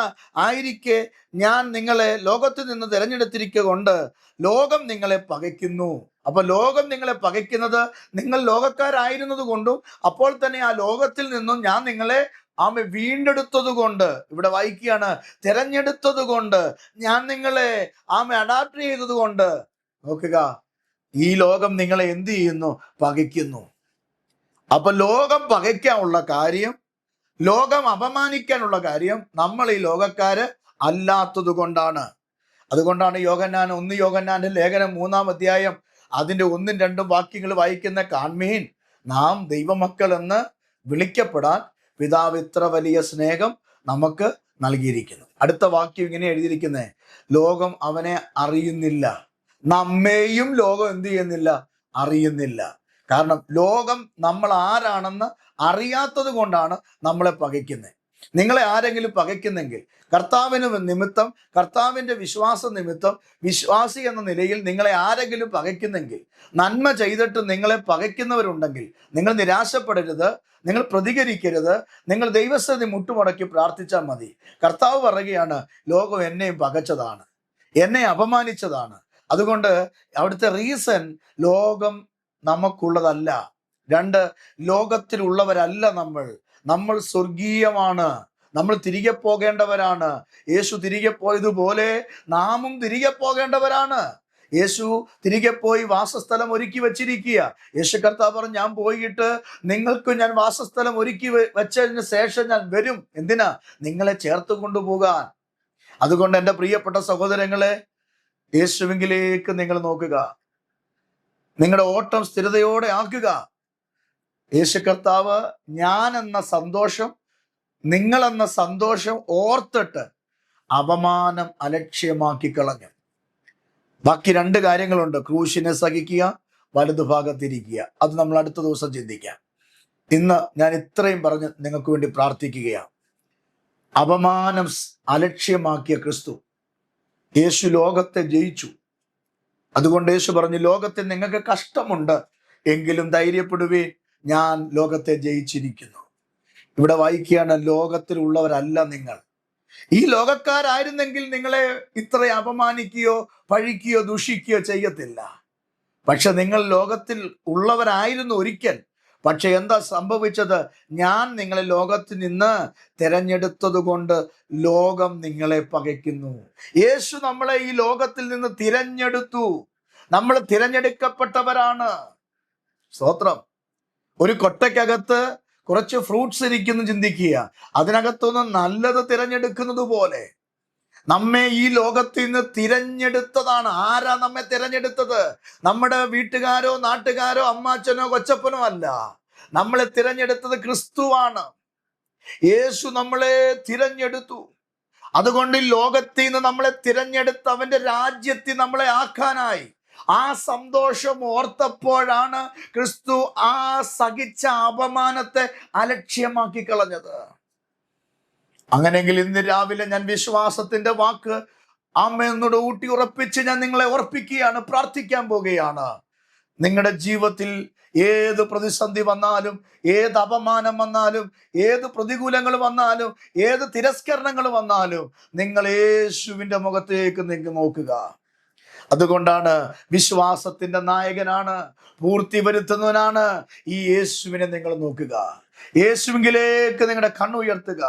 ആയിരിക്കെ ഞാൻ നിങ്ങളെ ലോകത്തിൽ നിന്ന് തിരഞ്ഞെടുത്തിരിക്കുക കൊണ്ട് ലോകം നിങ്ങളെ പകയ്ക്കുന്നു. അപ്പൊ ലോകം നിങ്ങളെ പകയ്ക്കുന്നത് നിങ്ങൾ ലോകക്കാരായിരുന്നത് കൊണ്ടും, അപ്പോൾ തന്നെ ആ ലോകത്തിൽ നിന്നും ഞാൻ നിങ്ങളെ വീണ്ടെടുത്തത് കൊണ്ട്, ഇവിടെ വായിക്കുകയാണ്, തിരഞ്ഞെടുത്തത് കൊണ്ട്, ഞാൻ നിങ്ങളെ അഡാപ്റ്റ് ചെയ്തത് കൊണ്ട്. നോക്കുക, ഈ ലോകം നിങ്ങളെ എന്ത് ചെയ്യുന്നു? പകയ്ക്കുന്നു. അപ്പൊ ലോകം പകയ്ക്കാനുള്ള കാര്യം, ലോകം അപമാനിക്കാനുള്ള കാര്യം നമ്മൾ ഈ ലോകക്കാര് അല്ലാത്തത് കൊണ്ടാണ്. അതുകൊണ്ടാണ് ഒന്ന് യോഹന്നാന്റെ ലേഖനം 3-ാം അധ്യായം അതിൻ്റെ 1, 2 വാക്യങ്ങൾ വായിക്കുന്ന, കാൺമീൻ, നാം ദൈവമക്കൾ എന്ന് വിളിക്കപ്പെടാൻ പിതാവ് ഇത്ര വലിയ സ്നേഹം നമുക്ക് നൽകിയിരിക്കുന്നു. അടുത്ത വാക്യം ഇങ്ങനെ എഴുതിയിരിക്കുന്നത്, ലോകം അവനെ അറിയുന്നില്ല, നമ്മെയും ലോകം എന്ത് ചെയ്യുന്നില്ല? അറിയുന്നില്ല. കാരണം ലോകം നമ്മൾ ആരാണെന്ന് അറിയാത്തത് കൊണ്ടാണ് നമ്മളെ പകയ്ക്കുന്നത്. നിങ്ങളെ ആരെങ്കിലും പകയ്ക്കുന്നെങ്കിൽ, കർത്താവിന് നിമിത്തം, കർത്താവിൻ്റെ വിശ്വാസ നിമിത്തം, വിശ്വാസി എന്ന നിലയിൽ നിങ്ങളെ ആരെങ്കിലും പകയ്ക്കുന്നെങ്കിൽ, നന്മ ചെയ്തിട്ട് നിങ്ങളെ പകയ്ക്കുന്നവരുണ്ടെങ്കിൽ നിങ്ങൾ നിരാശപ്പെടരുത്, നിങ്ങൾ പ്രതികരിക്കരുത്, നിങ്ങൾ ദൈവസ്ഥിതി മുട്ടുമുടക്കി പ്രാർത്ഥിച്ചാൽ മതി. കർത്താവ് പറയുകയാണ്, ലോകം എന്നെയും പകച്ചതാണ്, എന്നെ അപമാനിച്ചതാണ്. അതുകൊണ്ട് അവിടുത്തെ റീസൺ ലോകം നമുക്കുള്ളതല്ല. 2, ലോകത്തിലുള്ളവരല്ല നമ്മൾ സ്വർഗീയമാണ്, നമ്മൾ തിരികെ പോകേണ്ടവരാണ്. യേശു തിരികെ പോയതുപോലെ നാമും തിരികെ പോകേണ്ടവരാണ്. യേശു തിരികെ പോയി വാസസ്ഥലം ഒരുക്കി വെച്ചിരിക്കുക. യേശു കർത്താവ് പറഞ്ഞു, ഞാൻ പോയിട്ട് നിങ്ങൾക്ക് ഞാൻ വാസസ്ഥലം ഒരുക്കി വെച്ചതിന് ശേഷം ഞാൻ വരും. എന്തിനാ? നിങ്ങളെ ചേർത്ത് കൊണ്ടുപോകാൻ. അതുകൊണ്ട് എൻ്റെ പ്രിയപ്പെട്ട സഹോദരങ്ങളെ, യേശുവിലേക്ക് നിങ്ങൾ നോക്കുക, നിങ്ങളുടെ ഓട്ടം സ്ഥിരതയോടെ ആക്കുക. യേശു കർത്താവ് ഞാൻ എന്ന സന്തോഷം, നിങ്ങളെന്ന സന്തോഷം ഓർത്തിട്ട് അപമാനം അലക്ഷ്യമാക്കി കളഞ്ഞു. ബാക്കി 2 കാര്യങ്ങളുണ്ട്: ക്രൂശിനെ സഹിക്കുക, വലതുഭാഗത്തിരിക്കുക. അത് നമ്മൾ അടുത്ത ദിവസം ചിന്തിക്കാം. ഇന്ന് ഞാൻ ഇത്രയും പറഞ്ഞ് നിങ്ങൾക്ക് വേണ്ടി പ്രാർത്ഥിക്കുകയാണ്. അപമാനം അലക്ഷ്യമാക്കിയ ക്രിസ്തു, യേശു ലോകത്തെ ജയിച്ചു. അതുകൊണ്ട് യേശു പറഞ്ഞു, ലോകത്തിൽ നിങ്ങൾക്ക് കഷ്ടമുണ്ട്, എങ്കിലും ധൈര്യപ്പെടുവേ, ഞാൻ ലോകത്തെ ജയിച്ചിരിക്കുന്നു. ഇവിടെ വായിക്കുകയാണ്, ലോകത്തിലുള്ളവരല്ല നിങ്ങൾ. ഈ ലോകക്കാരായിരുന്നെങ്കിൽ നിങ്ങളെ ഇത്ര അപമാനിക്കുകയോ പഴിക്കുകയോ ദുഷിക്കുകയോ ചെയ്യത്തില്ല. പക്ഷെ നിങ്ങൾ ലോകത്തിൽ ഉള്ളവരായിരുന്നു ഒരിക്കൽ. പക്ഷെ എന്താ സംഭവിച്ചത്? ഞാൻ നിങ്ങളെ ലോകത്തിൽ നിന്ന് തിരഞ്ഞെടുത്തത് കൊണ്ട് ലോകം നിങ്ങളെ പകയ്ക്കുന്നു. യേശു നമ്മളെ ഈ ലോകത്തിൽ നിന്ന് തിരഞ്ഞെടുത്തു. നമ്മൾ തിരഞ്ഞെടുക്കപ്പെട്ടവരാണ്. സ്തോത്രം. ഒരു കൊട്ടയ്ക്കകത്ത് കുറച്ച് ഫ്രൂട്ട്സ് ഇരിക്കുന്നു ചിന്തിക്കുക. അതിനകത്തുനിന്ന് നല്ലത് തിരഞ്ഞെടുക്കുന്നത് പോലെ നമ്മെ ഈ ലോകത്തിൽ നിന്ന് തിരഞ്ഞെടുത്തതാണ്. ആരാ നമ്മെ തിരഞ്ഞെടുത്തത്? നമ്മുടെ വീട്ടുകാരോ നാട്ടുകാരോ അമ്മാച്ചനോ കൊച്ചപ്പനോ അല്ല. നമ്മളെ തിരഞ്ഞെടുത്തത് ക്രിസ്തുവാണ്. യേശു നമ്മളെ തിരഞ്ഞെടുത്തു. അതുകൊണ്ട് ഈ ലോകത്തിൽ നിന്ന് നമ്മളെ തിരഞ്ഞെടുത്ത് അവന്റെ രാജ്യത്തിൽ നമ്മളെ ആക്കാനായി. ആ സന്തോഷം ഓർത്തപ്പോഴാണ് ക്രിസ്തു ആ സഹിച്ച അപമാനത്തെ അലക്ഷ്യമാക്കി കളഞ്ഞത്. അങ്ങനെയെങ്കിൽ ഇന്ന് രാവിലെ ഞാൻ വിശ്വാസത്തിന്റെ വാക്ക് അമ്മയോട് ഊട്ടി ഉറപ്പിച്ച് ഞാൻ നിങ്ങളെ ഓർപ്പിക്കുകയാണ്, പ്രാർത്ഥിക്കാൻ പോകുകയാണ്. നിങ്ങളുടെ ജീവിതത്തിൽ ഏത് പ്രതിസന്ധി വന്നാലും, ഏത് അപമാനം വന്നാലും, ഏത് പ്രതികൂലങ്ങൾ വന്നാലും, ഏത് തിരസ്കരണങ്ങൾ വന്നാലും, നിങ്ങൾ യേശുവിന്റെ മുഖത്തേക്ക് നിങ്ങൾ നോക്കുക. അതുകൊണ്ടാണ് വിശ്വാസത്തിന്റെ നായകനാണ്, പൂർത്തി വരുത്തുന്നവനാണ് ഈ യേശുവിനെ നിങ്ങൾ നോക്കുക. യേശുവിലേക്ക് നിങ്ങളുടെ കണ്ണുയർത്തുക.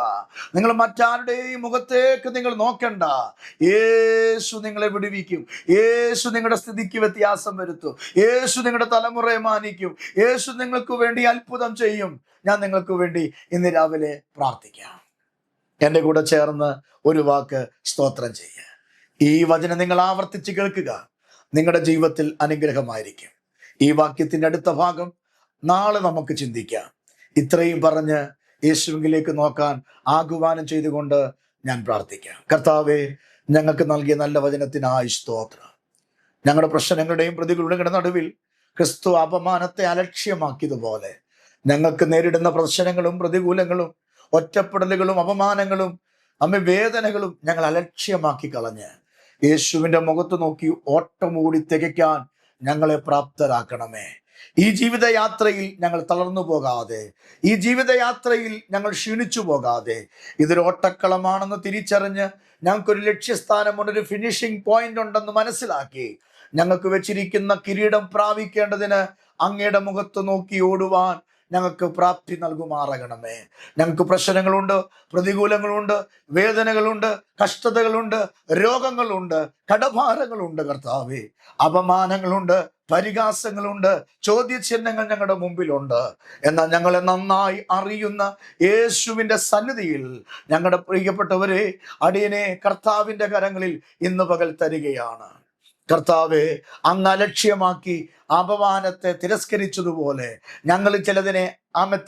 നിങ്ങൾ മറ്റാരുടെയും മുഖത്തേക്ക് നിങ്ങൾ നോക്കണ്ട. യേശു നിങ്ങളെ വിടുവിക്കും. യേശു നിങ്ങളുടെ സ്ഥിതിക്ക് വ്യത്യാസം വരുത്തും. യേശു നിങ്ങളുടെ തലമുറയെ മാനിക്കും. യേശു നിങ്ങൾക്ക് വേണ്ടി അത്ഭുതം ചെയ്യും. ഞാൻ നിങ്ങൾക്ക് വേണ്ടി ഇന്ന് രാവിലെ പ്രാർത്ഥിക്കാം. എൻ്റെ കൂടെ ചേർന്ന് ഒരു വാക്ക് സ്തോത്രം ചെയ്യുക. ഈ വചനം നിങ്ങൾ ആവർത്തിച്ച് കേൾക്കുക. നിങ്ങളുടെ ജീവിതത്തിൽ അനുഗ്രഹമായിരിക്കും. ഈ വാക്യത്തിന്റെ അടുത്ത ഭാഗം നാളെ നമുക്ക് ചിന്തിക്കാം. ഇത്രയും പറഞ്ഞ് യേശുവിലേക്ക് നോക്കാൻ ആഹ്വാനം ചെയ്തുകൊണ്ട് ഞാൻ പ്രാർത്ഥിക്കാം. കർത്താവേ, ഞങ്ങൾക്ക് നൽകിയ നല്ല വചനത്തിനായി സ്തോത്രം. ഞങ്ങളുടെ പ്രശ്നങ്ങളുടെയും പ്രതികളുടെയും നടുവിൽ ക്രിസ്തു അപമാനത്തെ അലക്ഷ്യമാക്കിയതുപോലെ ഞങ്ങൾക്ക് നേരിടുന്ന പ്രശ്നങ്ങളും പ്രതികൂലങ്ങളും ഒറ്റപ്പെടലുകളും അപമാനങ്ങളും വേദനകളും ഞങ്ങൾ അലക്ഷ്യമാക്കി കളഞ്ഞ് യേശുവിന്റെ മുഖത്ത് നോക്കി ഓട്ടമൂടി തികയ്ക്കാൻ ഞങ്ങളെ പ്രാപ്തരാക്കണമേ. ഈ ജീവിതയാത്രയിൽ ഞങ്ങൾ തളർന്നു പോകാതെ, ഈ ജീവിതയാത്രയിൽ ഞങ്ങൾ ക്ഷീണിച്ചു പോകാതെ, ഇതൊരു ഓട്ടക്കളമാണെന്ന് തിരിച്ചറിഞ്ഞ് ഞങ്ങൾക്കൊരു ലക്ഷ്യസ്ഥാനമുണ്ട്, ഒരു ഫിനിഷിംഗ് പോയിന്റ് ഉണ്ടെന്ന് മനസ്സിലാക്കി ഞങ്ങൾക്ക് വെച്ചിരിക്കുന്ന കിരീടം പ്രാപിക്കേണ്ടതിന് അങ്ങയുടെ മുഖത്ത് നോക്കി ഓടുവാൻ ഞങ്ങൾക്ക് പ്രാപ്തി നൽകുമാറാകണമേ. ഞങ്ങൾക്ക് പ്രശ്നങ്ങളുണ്ട്, പ്രതികൂലങ്ങളുണ്ട്, വേദനകളുണ്ട്, കഷ്ടതകളുണ്ട്, രോഗങ്ങളുണ്ട്, കടഭാരങ്ങളുണ്ട് കർത്താവേ, അപമാനങ്ങളുണ്ട്, പരിഹാസങ്ങളുണ്ട്, ചോദ്യചിഹ്നങ്ങൾ ഞങ്ങളുടെ മുമ്പിലുണ്ട്. എന്നാൽ ഞങ്ങളെ നന്നായി അറിയുന്ന യേശുവിന്റെ സന്നിധിയിൽ ഞങ്ങളുടെ പ്രിയപ്പെട്ടവരെ അടിയനെ കർത്താവിന്റെ കരങ്ങളിൽ ഇന്ന് പകൽ തരികയാണ്. കർത്താവെ, അങ്ങ് അലക്ഷ്യമാക്കി അപമാനത്തെ തിരസ്കരിച്ചതുപോലെ ഞങ്ങൾ ചിലതിനെ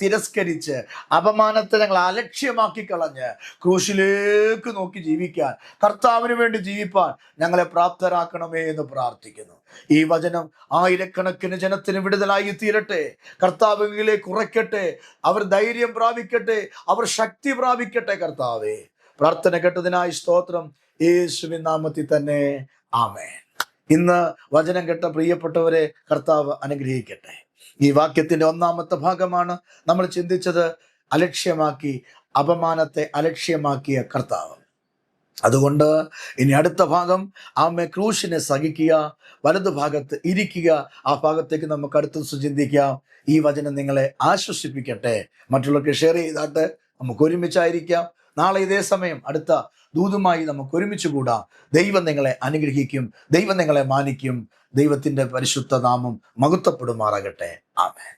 തിരസ്കരിച്ച് അപമാനത്തെ ഞങ്ങൾ അലക്ഷ്യമാക്കി കളഞ്ഞ് ക്രൂശിലേക്ക് നോക്കി ജീവിക്കാൻ, കർത്താവിന് വേണ്ടി ജീവിപ്പാൻ ഞങ്ങളെ പ്രാപ്തരാക്കണമേ എന്ന് പ്രാർത്ഥിക്കുന്നു. ഈ വചനം ആയിരക്കണക്കിന് ജനത്തിന് വിടുതലായി തീരട്ടെ. കർത്താവിലേക്ക് ഉറയ്ക്കട്ടെ, അവർ ധൈര്യം പ്രാപിക്കട്ടെ, അവർ ശക്തി പ്രാപിക്കട്ടെ. കർത്താവേ, പ്രാർത്ഥന കേട്ടതിനായി സ്തോത്രം. യേശുവിൻ നാമത്തിൽ തന്നെ ആമേൻ. ഇന്ന് വചനം കേട്ട പ്രിയപ്പെട്ടവരെ കർത്താവ് അനുഗ്രഹിക്കട്ടെ. ഈ വാക്യത്തിന്റെ ഒന്നാമത്തെ ഭാഗമാണ് നമ്മൾ ചിന്തിച്ചത്, അലക്ഷ്യമാക്കി അപമാനത്തെ അലക്ഷ്യമാക്കിയ കർത്താവ്. അതുകൊണ്ട് ഇനി അടുത്ത ഭാഗം ക്രൂശിനെ സഹിക്കുക, വലതു ഭാഗത്ത് ഇരിക്കുക. ആ ഭാഗത്തേക്ക് നമുക്ക് അടുത്ത ദിവസം ചിന്തിക്കാം. ഈ വചനം നിങ്ങളെ ആശ്വസിപ്പിക്കട്ടെ. മറ്റുള്ളവർക്ക് ഷെയർ ചെയ്താട്ട് നമുക്ക് ഒരുമിച്ചായിരിക്കാം. നാളെ ഇതേ സമയം അടുത്ത ദൂതുമായി നമുക്ക് ഒരുമിച്ച് കൂടാം. ദൈവം നിങ്ങളെ അനുഗ്രഹിക്കും, ദൈവം നിങ്ങളെ മാനിക്കും. ദൈവത്തിന്റെ പരിശുദ്ധ നാമം മഹത്വപ്പെടുമാറാകട്ടെ. ആമേൻ.